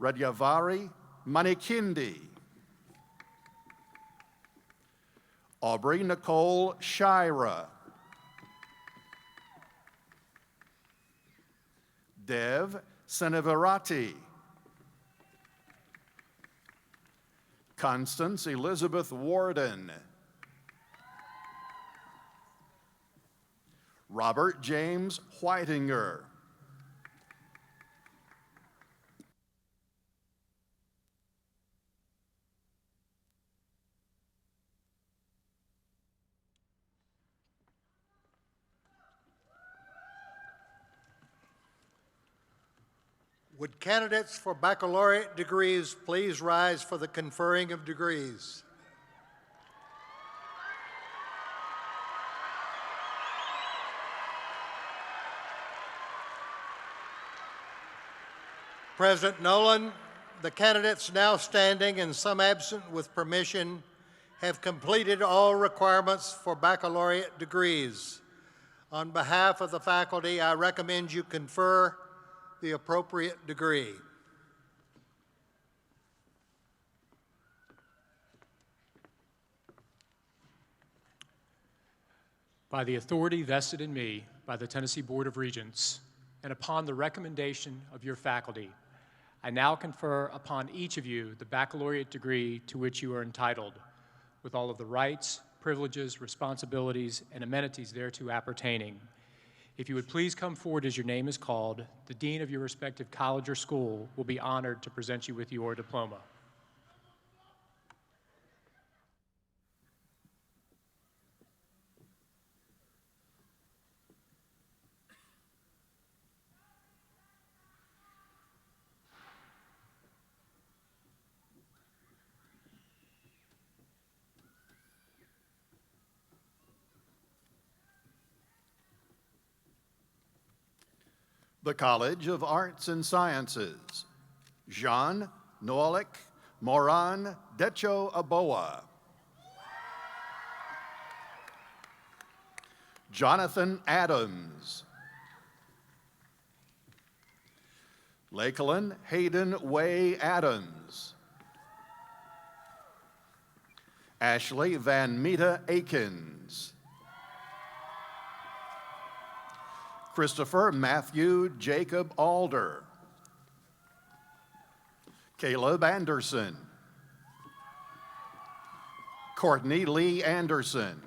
S2: Radyavari Manikindi. Aubrey Nicole Shira. Dev Senevirati. Constance Elizabeth Warden. Robert James Whitinger.
S3: Would candidates for baccalaureate degrees please rise for the conferring of degrees? President Nolan, the candidates now standing and some absent with permission have completed all requirements for baccalaureate degrees. On behalf of the faculty, I recommend you confer the appropriate degree.
S4: By the authority vested in me by the Tennessee Board of Regents, and upon the recommendation of your faculty, I now confer upon each of you the baccalaureate degree to which you are entitled, with all of the rights, privileges, responsibilities, and amenities thereto appertaining. If you would please come forward as your name is called, the dean of your respective college or school will be honored to present you with your diploma.
S2: The College of Arts and Sciences, Jean Noalik Moran Decho Aboa. Jonathan Adams. Lakeland Hayden Way Adams. Ashley Van Meta Akins. Christopher Matthew Jacob Alder. Caleb Anderson. Courtney Lee Anderson.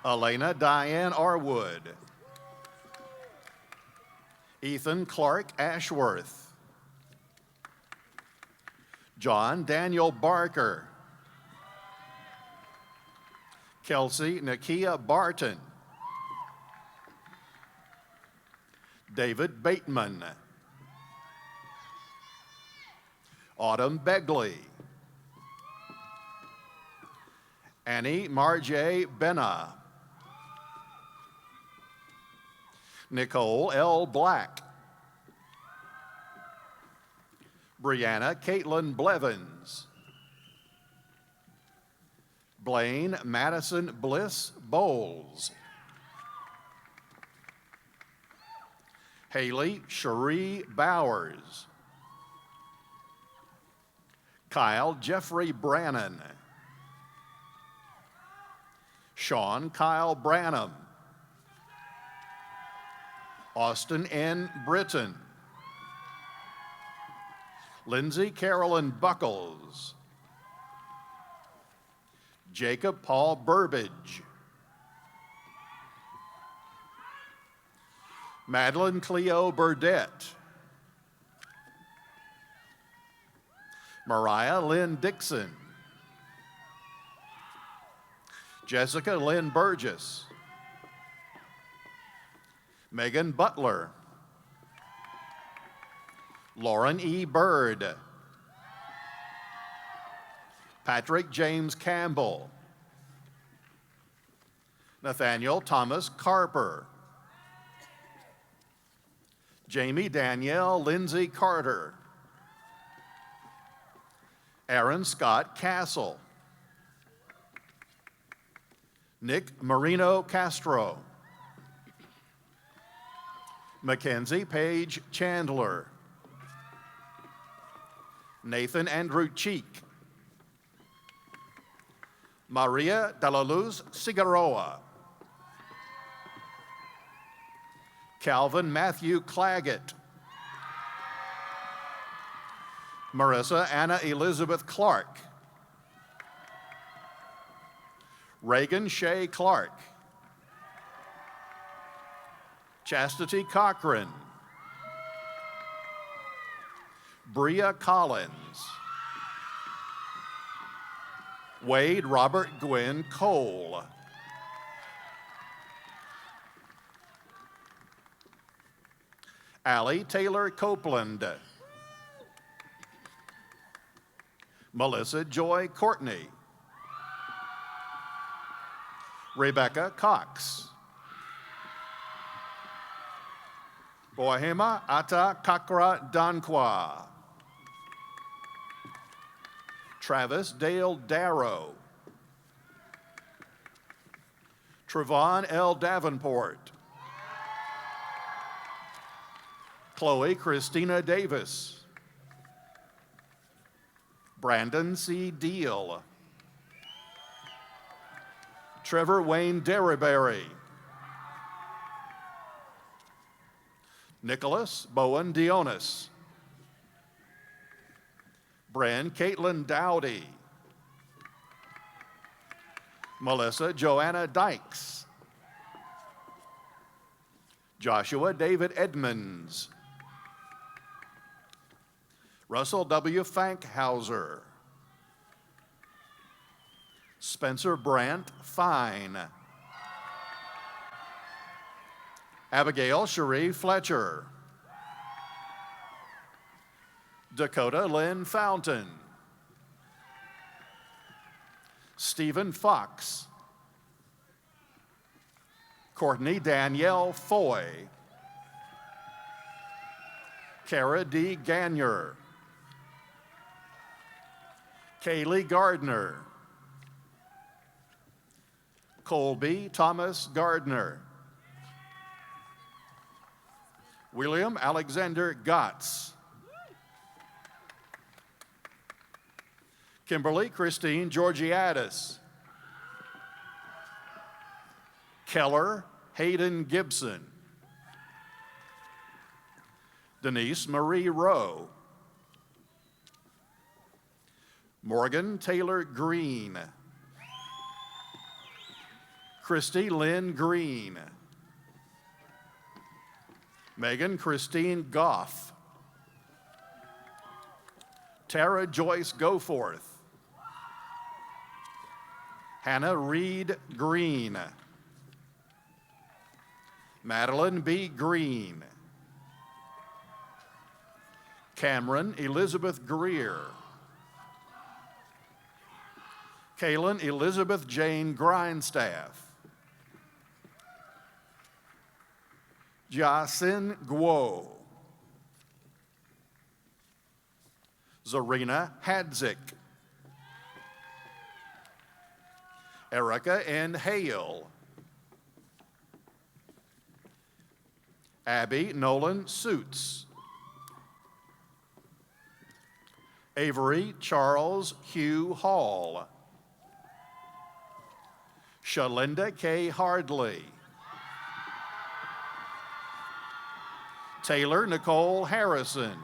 S2: Elena Diane Arwood. Ethan Clark Ashworth. John Daniel Barker. Kelsey Nakia Barton. David Bateman. Autumn Begley. Annie Marjay Benna. Nicole L. Black. Brianna Caitlin Blevins. Blaine Madison Bliss Bowles. Haley Cherie Bowers. Kyle Jeffrey Brannon. Sean Kyle Branham. Austin N. Britton, Lindsay Carolyn Buckles, Jacob Paul Burbage, Madeline Cleo Burdette, Mariah Lynn Dixon, Jessica Lynn Burgess, Megan Butler, Lauren E. Bird, Patrick James Campbell, Nathaniel Thomas Carper, Jamie Danielle Lindsay Carter, Aaron Scott Castle, Nick Marino Castro, Mackenzie Page Chandler, Nathan Andrew Cheek, Maria de la Luz Cigarroa, Calvin Matthew Claggett, Marissa Anna Elizabeth Clark, Reagan Shea Clark, Chastity Cochran, Bria Collins, Wade Robert Gwynn Cole, Allie Taylor Copeland, Melissa Joy Courtney, Rebecca Cox, Boahema Ata Kakra Dankwa, Travis Dale Darrow, Trevon L. Davenport, Chloe Christina Davis, Brandon C. Deal, Trevor Wayne Derryberry, Nicholas Bowen Dionis, Bren Caitlin Dowdy, Melissa Joanna Dykes, Joshua David Edmonds, Russell W. Fankhauser, Spencer Brandt Fine, Abigail Cherie Fletcher, Dakota Lynn Fountain, Stephen Fox, Courtney Danielle Foy, Kara D. Gagner, Kaylee Gardner, Colby Thomas Gardner, William Alexander Gotts, Kimberly Christine Georgiadis, Keller Hayden Gibson, Denise Marie Rowe, Morgan Taylor Green, Christy Lynn Green, Megan Christine Goff, Tara Joyce Goforth, Hannah Reed Green, Madeline B. Green, Cameron Elizabeth Greer, Kaylin Elizabeth Jane Grindstaff, Jasin Guo, Zarina Hadzik, Erica N. Hale, Abby Nolan Suits, Avery Charles Hugh Hall, Shalinda K. Hardley, Taylor Nicole Harrison.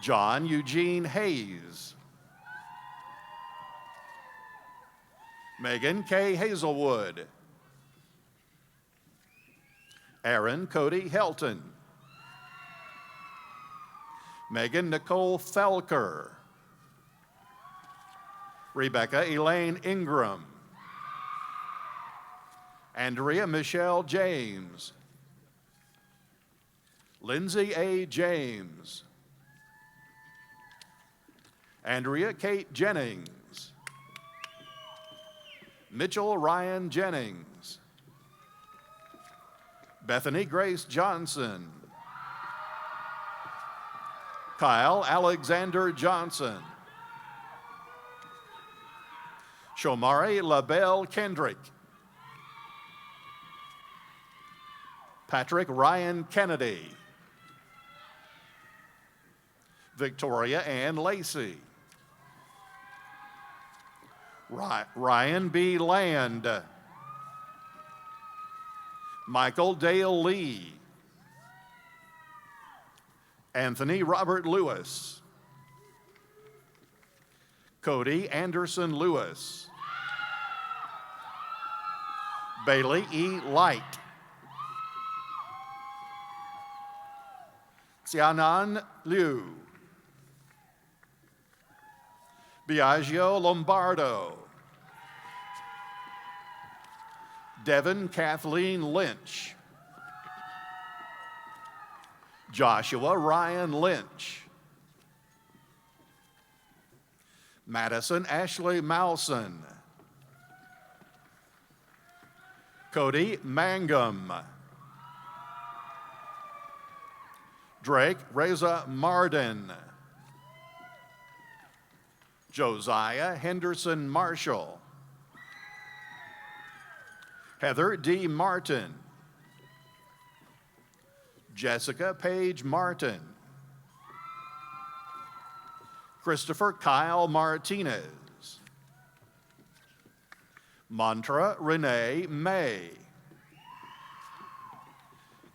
S2: John Eugene Hayes. Megan K. Hazelwood. Aaron Cody Helton. Megan Nicole Felker. Rebecca Elaine Ingram. Andrea Michelle James. Lindsay A. James. Andrea Kate Jennings. Mitchell Ryan Jennings. Bethany Grace Johnson. Kyle Alexander Johnson. Shomari LaBelle Kendrick. Patrick Ryan Kennedy. Victoria Ann Lacey. Ryan B. Land. Michael Dale Lee. Anthony Robert Lewis. Cody Anderson Lewis. Bailey E. Light. Xianan Liu. Biagio Lombardo. Devin Kathleen Lynch. Joshua Ryan Lynch. Madison Ashley Mousen. Cody Mangum. Drake Reza Marden. Josiah Henderson Marshall. Heather D. Martin. Jessica Page Martin. Christopher Kyle Martinez. Mantra Renee May.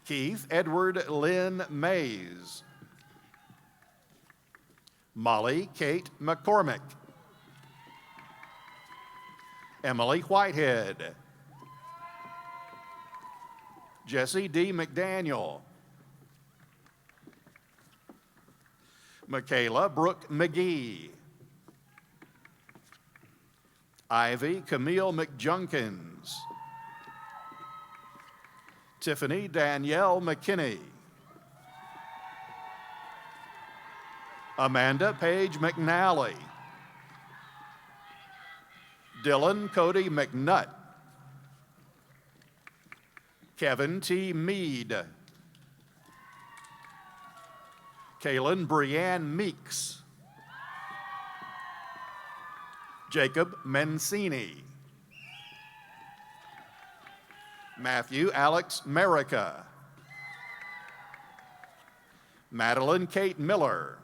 S2: Keith Edward Lynn Mays. Molly Kate McCormick. Emily Whitehead. Jesse D. McDaniel. Michaela Brooke McGee. Ivy Camille McJunkins. Tiffany Danielle McKinney. Amanda Page McNally. Dylan Cody McNutt. Kevin T. Mead. Kaylin Brianne Meeks. Jacob Mancini. Matthew Alex Merica. Madeline Kate Miller.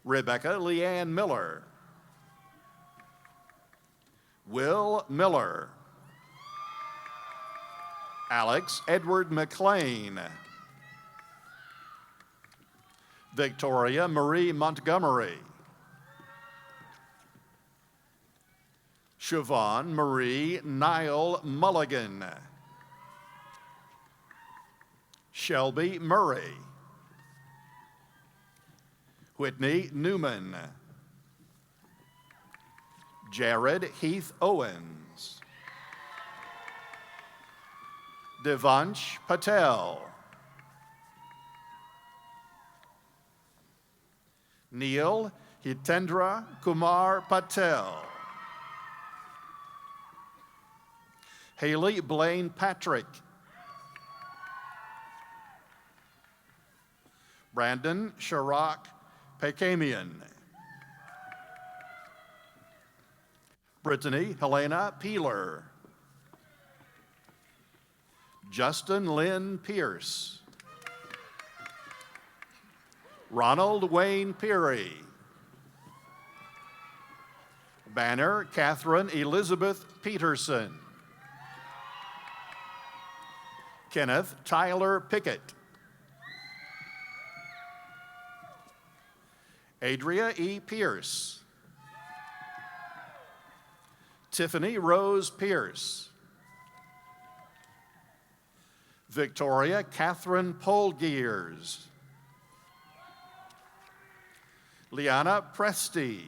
S2: Rebecca Leanne Miller. Will Miller. Alex Edward McLean. Victoria Marie Montgomery. Siobhan Marie Niall Mulligan. Shelby Murray. Whitney Newman. Jared Heath Owens. Devansh Patel. Neil Hitendra Kumar Patel. Haley Blaine Patrick. Brandon Sharak Pekamian. Brittany Helena Peeler. Justin Lynn Pierce. Ronald Wayne Peary. Banner Catherine Elizabeth Peterson. Kenneth Tyler Pickett. Adria E. Pierce. Tiffany Rose Pierce. Victoria Catherine Polgears. Liana Presti.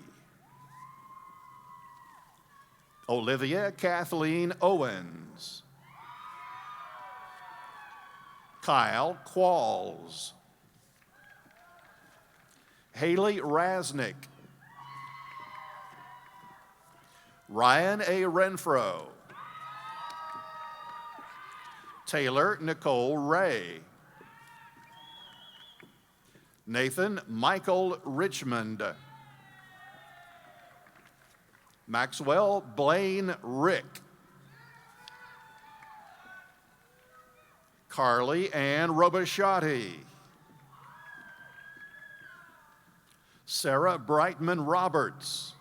S2: Olivia Kathleen Owens. Kyle Qualls. Haley Rasnick. Ryan A. Renfro. Taylor Nicole Ray. Nathan Michael Richmond. Maxwell Blaine Rick. Carly Ann Robichatti. Sarah Brightman Roberts.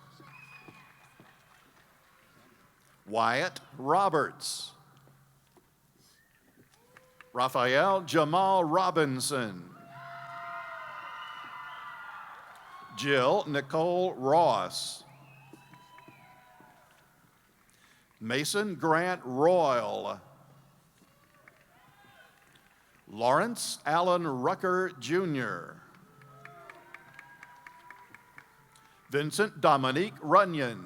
S2: Wyatt Roberts. Raphael Jamal Robinson. Jill Nicole Ross. Mason Grant Royal. Lawrence Allen Rucker, Jr. Vincent Dominique Runyon.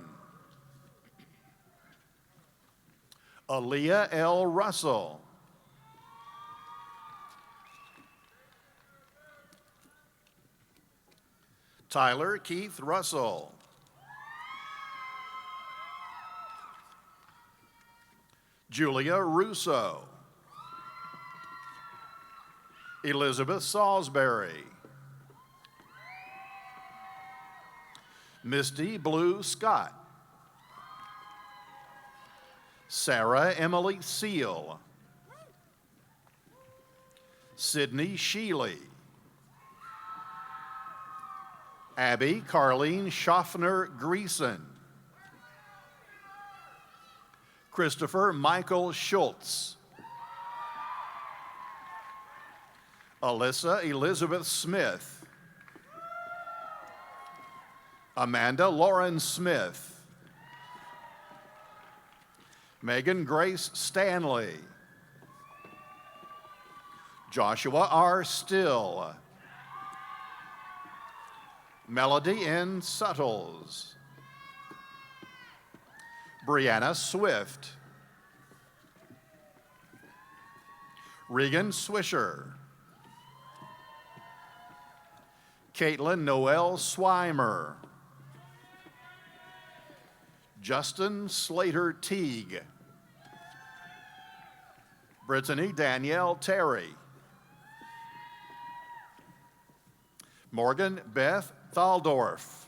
S2: Aaliyah L. Russell. Tyler Keith Russell. Julia Russo. Elizabeth Salisbury. Misty Blue Scott. Sarah Emily Seal. Sydney Sheely. Abby Carlene Schaffner Greason. Christopher Michael Schultz. Alyssa Elizabeth Smith. Amanda Lauren Smith. Megan Grace Stanley. Joshua R. Still. Melody N. Suttles. Brianna Swift. Regan Swisher. Caitlin Noel Swimer. Justin Slater Teague. Brittany Danielle Terry. Morgan Beth Thaldorf.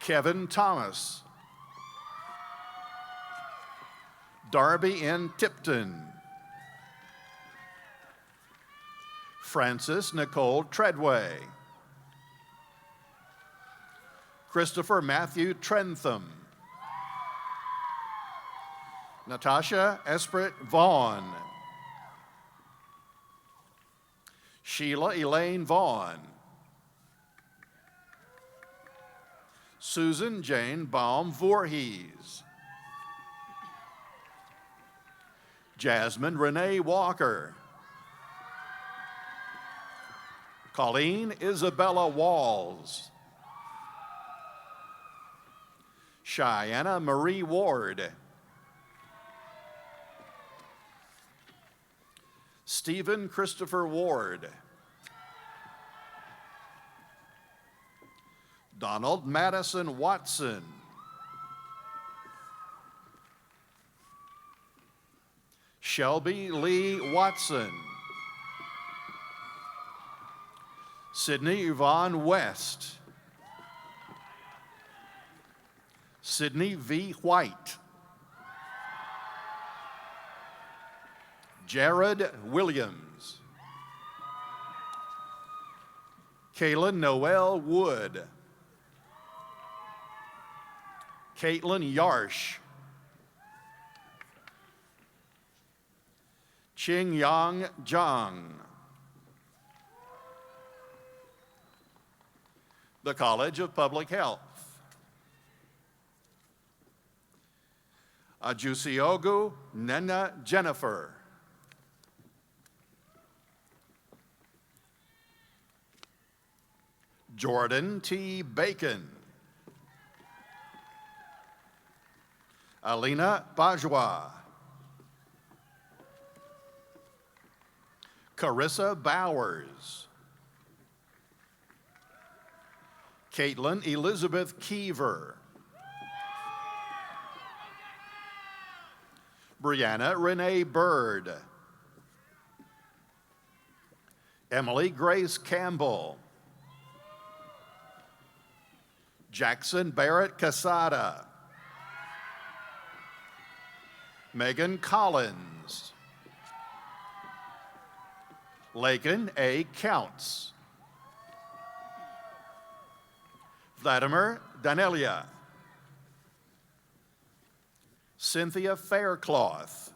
S2: Kevin Thomas. Darby N. Tipton. Frances Nicole Treadway. Christopher Matthew Trentham. Natasha Esprit Vaughn. Sheila Elaine Vaughn. Susan Jane Baum Voorhees. Jasmine Renee Walker. Colleen Isabella Walls. Cheyenne Marie Ward. Stephen Christopher Ward. Donald Madison Watson. Shelby Lee Watson. Sydney Yvonne West. Sydney V. White. Jared Williams. Kaylin Noel Wood. Caitlin Yarsh. Qingyang Zhang. The College of Public Health. Ajusiogu Nena Jennifer. Jordan T. Bacon. Alina Bajwa. Carissa Bowers. Caitlin Elizabeth Keever. Brianna Renee Bird. Emily Grace Campbell. Jackson Barrett Casada. Megan Collins. Lakin A. Counts. Vladimir Danelia. Cynthia Faircloth.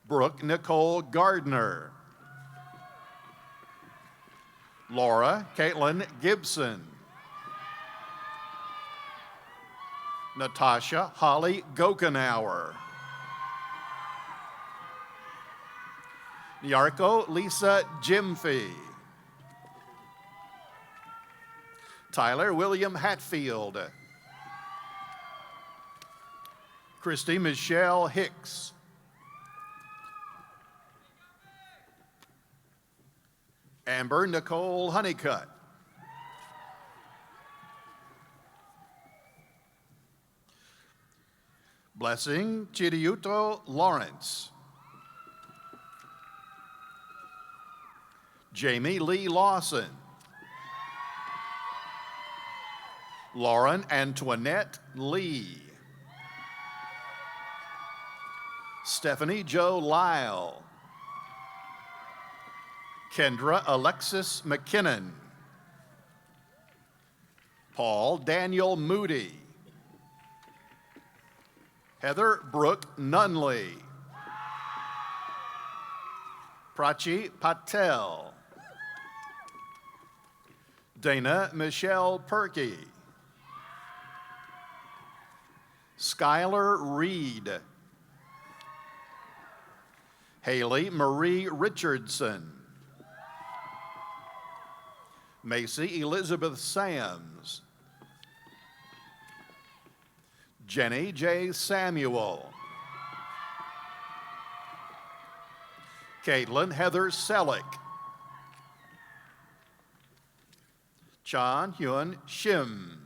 S2: Brooke Nicole Gardner. Laura Caitlin Gibson. Natasha Holly Gokenauer. Nyarko Lisa Jimfy. Tyler William Hatfield. Christy Michelle Hicks. Amber Nicole Honeycutt. Blessing Chidiuto Lawrence. Jamie Lee Lawson. Lauren Antoinette Lee. Stephanie Jo Lyle. Kendra Alexis McKinnon. Paul Daniel Moody. Heather Brooke Nunley. Prachi Patel. Dana Michelle Perky. Skylar Reed. Haley Marie Richardson. Macy Elizabeth Sams. Jenny J. Samuel. Caitlin Heather Selleck. Chan Hyun Shim.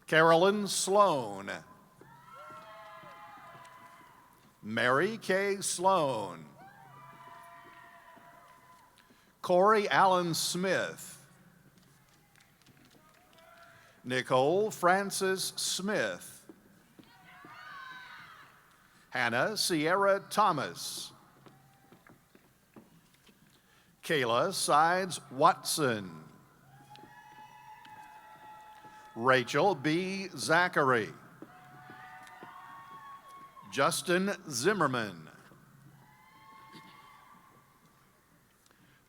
S2: Carolyn Sloan. Mary K. Sloan. Corey Allen Smith. Nicole Francis Smith. Hannah Sierra Thomas. Kayla Sides Watson. Rachel B. Zachary. Justin Zimmerman.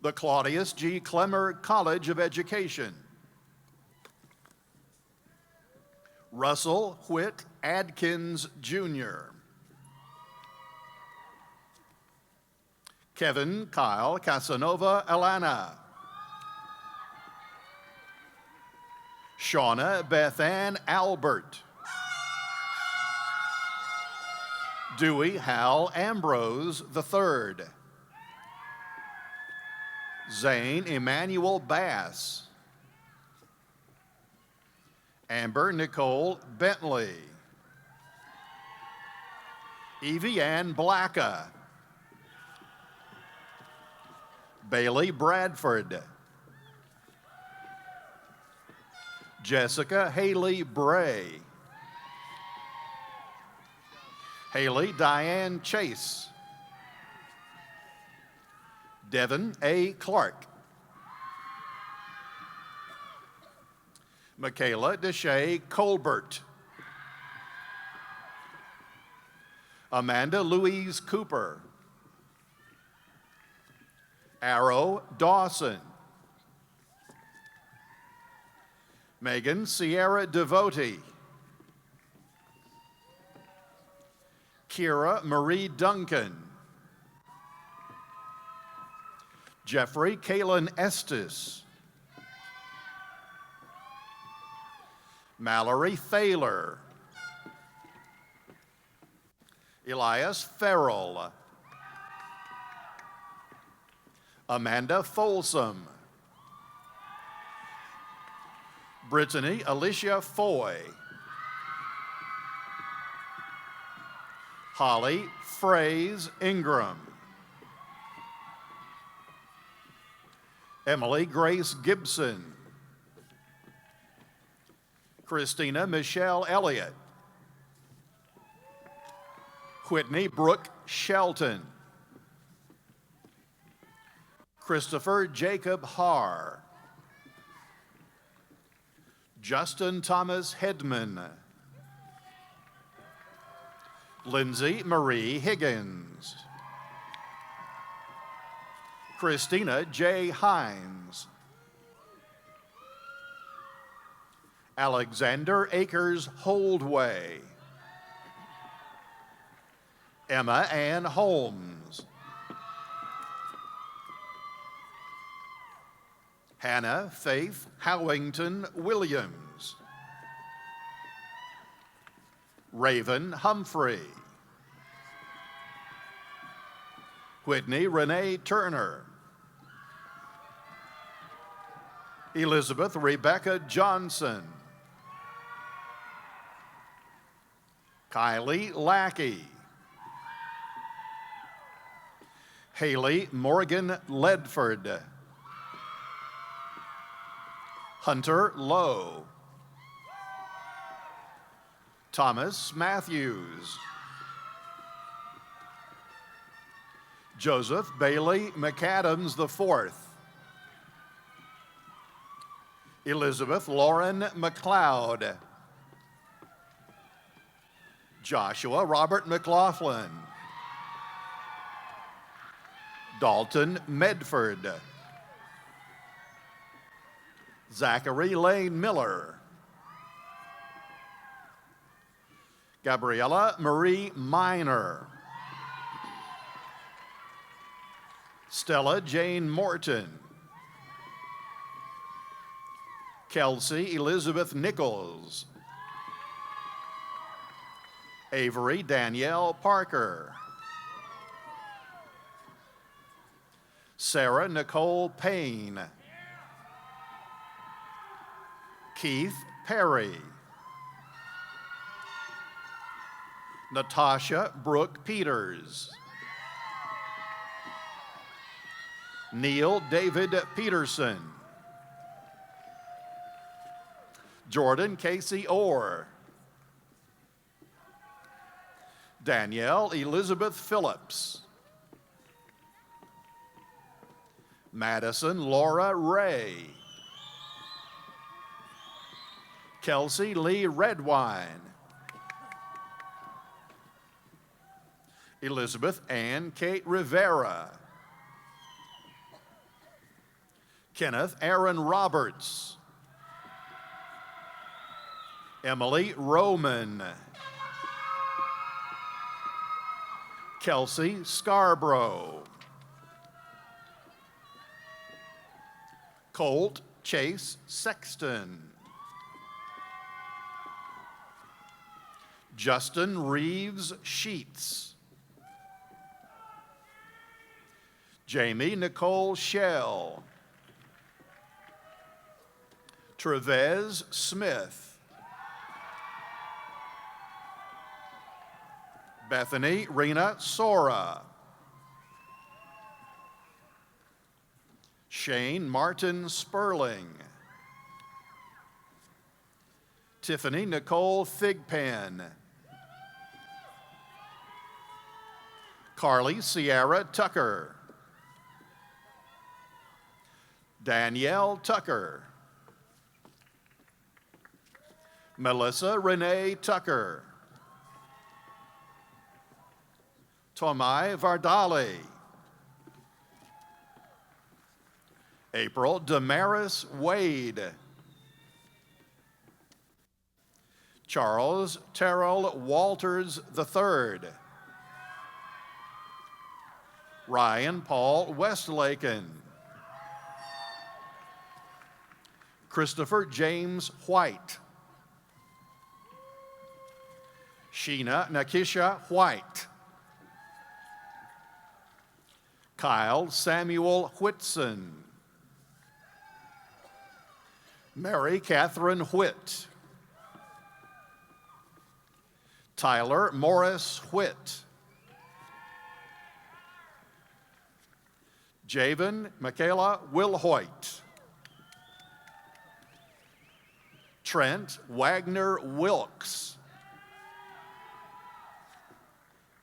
S2: The Claudius G. Clemmer College of Education. Russell Whit Adkins, Jr. Kevin Kyle Casanova Alana. Shauna Bethann Albert. Dewey Hal Ambrose III. Zane Emmanuel Bass. Amber Nicole Bentley. Evie Ann Blacka. Bailey Bradford. Jessica Haley Bray. Haley Diane Chase. Devin A. Clark. Michaela Deshay Colbert. Amanda Louise Cooper. Arrow Dawson. Megan Sierra Devote. Kira Marie Duncan. Jeffrey Kalen Estes. Mallory Thaler. Elias Farrell. Amanda Folsom. Brittany Alicia Foy. Holly Fraze Ingram. Emily Grace Gibson. Christina Michelle Elliott. Whitney Brooke Shelton. Christopher Jacob Haar. Justin Thomas Hedman. Lindsay Marie Higgins. Christina J. Hines. Alexander Akers Holdway. Emma Ann Holmes. Hannah Faith Howington Williams. Raven Humphrey. Whitney Renee Turner. Elizabeth Rebecca Johnson. Kylie Lackey. Haley Morgan Ledford. Hunter Lowe. Thomas Matthews. Joseph Bailey McAdams IV. Elizabeth Lauren McLeod. Joshua Robert McLaughlin. Dalton Medford. Zachary Lane Miller. Gabriella Marie Miner. Stella Jane Morton. Kelsey Elizabeth Nichols. Avery Danielle Parker. Sarah Nicole Payne. Keith Perry. Natasha Brooke Peters. Neil David Peterson. Jordan Casey Orr. Danielle Elizabeth Phillips. Madison Laura Ray. Kelsey Lee Redwine. Elizabeth Ann Kate Rivera. Kenneth Aaron Roberts. Emily Roman. Kelsey Scarborough. Colt Chase Sexton. Justin Reeves Sheets. Jamie Nicole Shell. Trevez Smith. Bethany Rena Sora. Shane Martin Sperling. Tiffany Nicole Thigpen. Carly Sierra Tucker. Danielle Tucker. Melissa Renee Tucker. Tomai Vardali. April Damaris Wade. Charles Terrell Walters III. Ryan Paul Westlaken. Christopher James White. Sheena Nakisha White. Kyle Samuel Whitson. Mary Catherine Whitt. Tyler Morris Whitt. Javen Michaela Wilhoit. Trent Wagner Wilkes.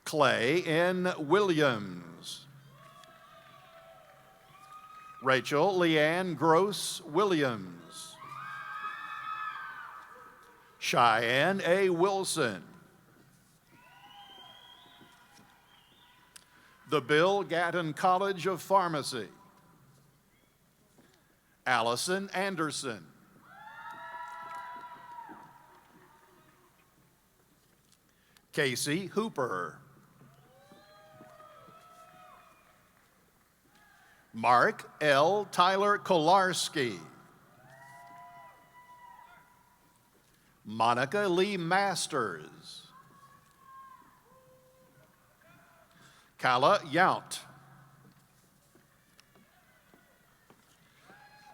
S2: Clay N. Williams. Rachel Leanne Gross Williams. Cheyenne A. Wilson. The Bill Gatton College of Pharmacy. Allison Anderson. Casey Hooper. Mark L. Tyler Kolarski. Monica Lee Masters. Kala Yount.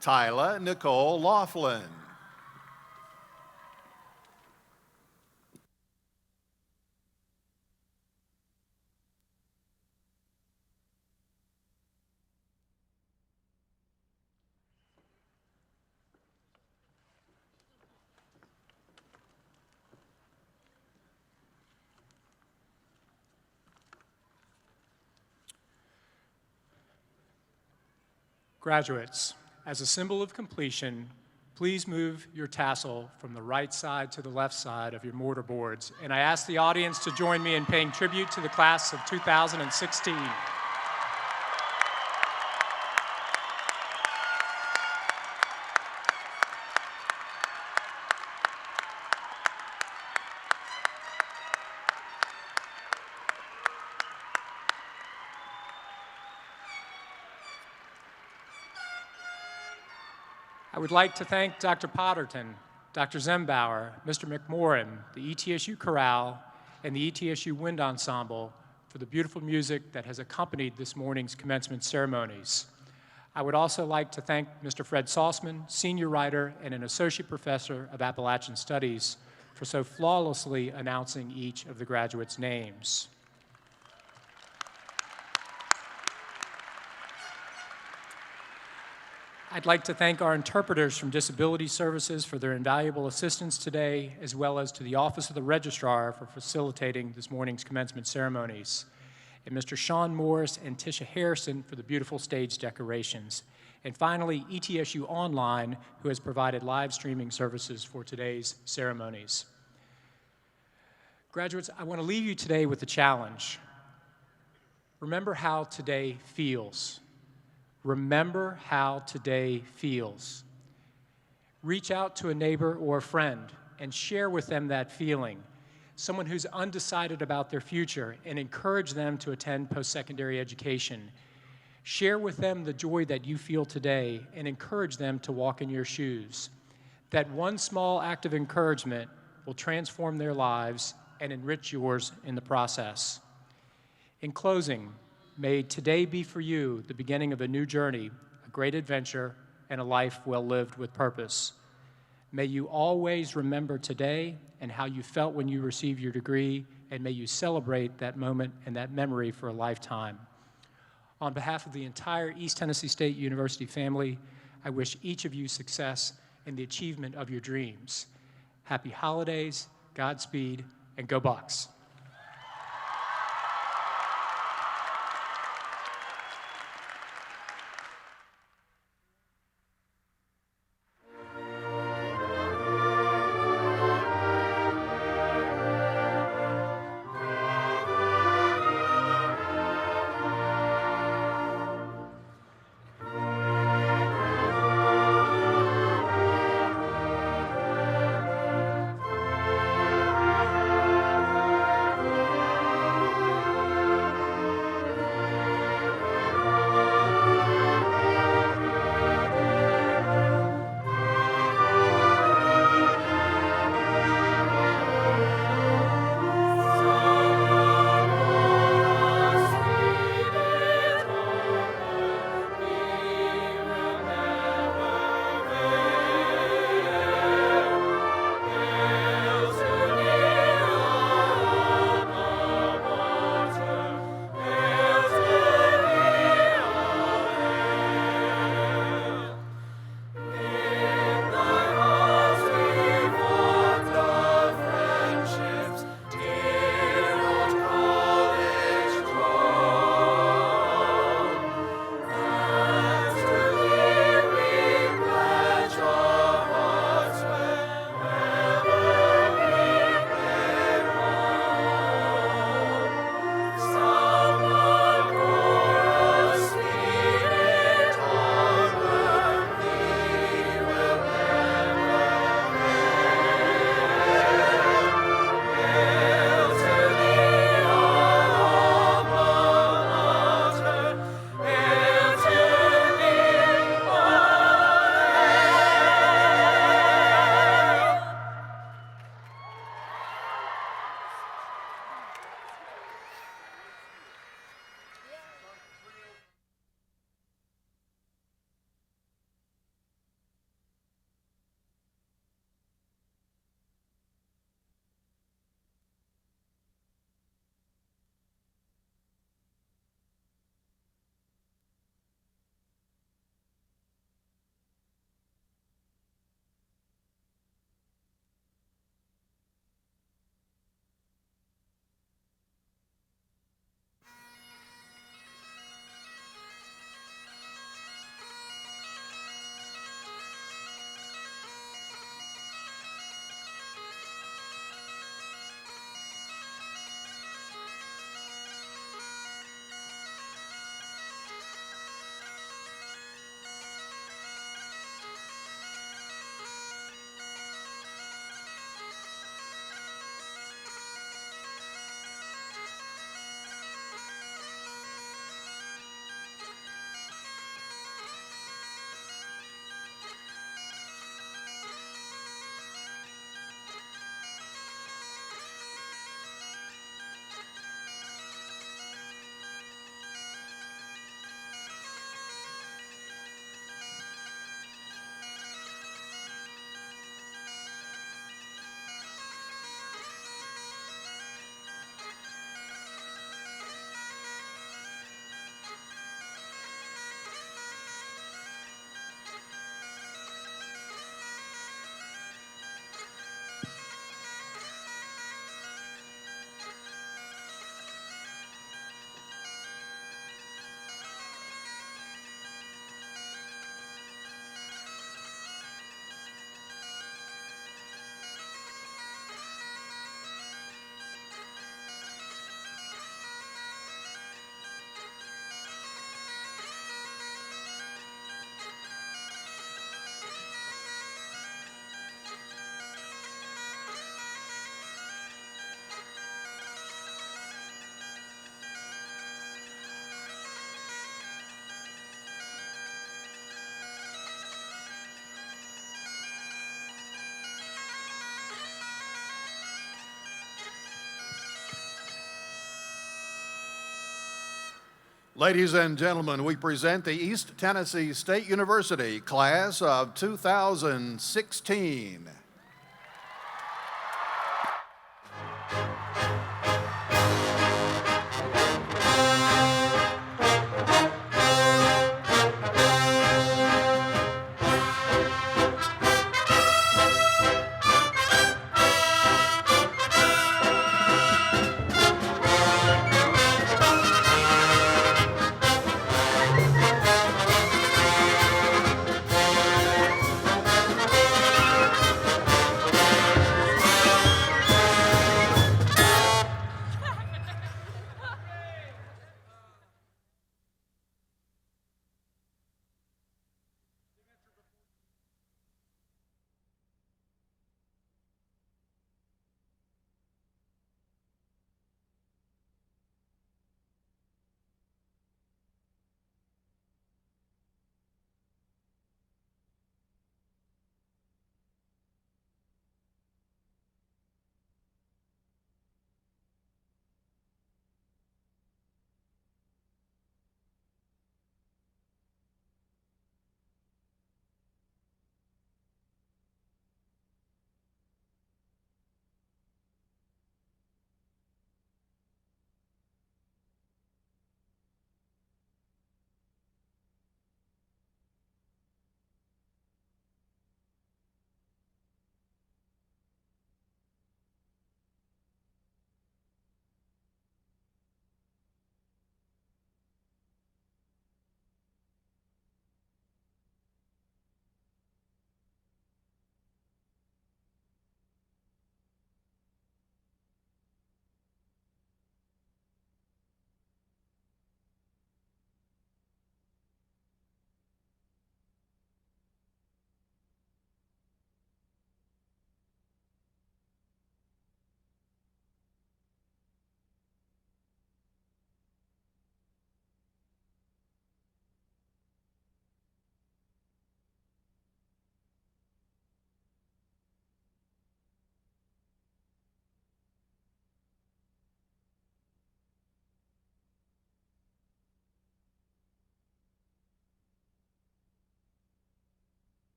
S2: Tyla Nicole Laughlin.
S4: Graduates, as a symbol of completion, please move your tassel from the right side to the left side of your mortar boards. And I ask the audience to join me in paying tribute to the class of 2016. I would like to thank Dr. Potterton, Dr. Zembauer, Mr. McMorrin, the ETSU Chorale, and the ETSU Wind Ensemble for the beautiful music that has accompanied this morning's commencement ceremonies. I would also like to thank Mr. Fred Salzman, senior writer and an associate professor of Appalachian Studies, for so flawlessly announcing each of the graduates' names. I'd like to thank our interpreters from Disability Services for their invaluable assistance today, as well as to the Office of the Registrar for facilitating this morning's commencement ceremonies, and Mr. Sean Morris and Tisha Harrison for the beautiful stage decorations. And finally, ETSU Online, who has provided live streaming services for today's ceremonies. Graduates, I want to leave you today with a challenge. Remember how today feels. Remember how today feels. Reach out to a neighbor or a friend and share with them that feeling. Someone who's undecided about their future, and encourage them to attend post-secondary education. Share with them the joy that you feel today and encourage them to walk in your shoes. That one small act of encouragement will transform their lives and enrich yours in the process. In closing, may today be for you the beginning of a new journey, a great adventure, and a life well lived with purpose. May you always remember today and how you felt when you received your degree, and may you celebrate that moment and that memory for a lifetime. On behalf of the entire East Tennessee State University family, I wish each of you success in the achievement of your dreams. Happy holidays, Godspeed, and go Bucks.
S2: Ladies and gentlemen, we present the East Tennessee State University class of 2016.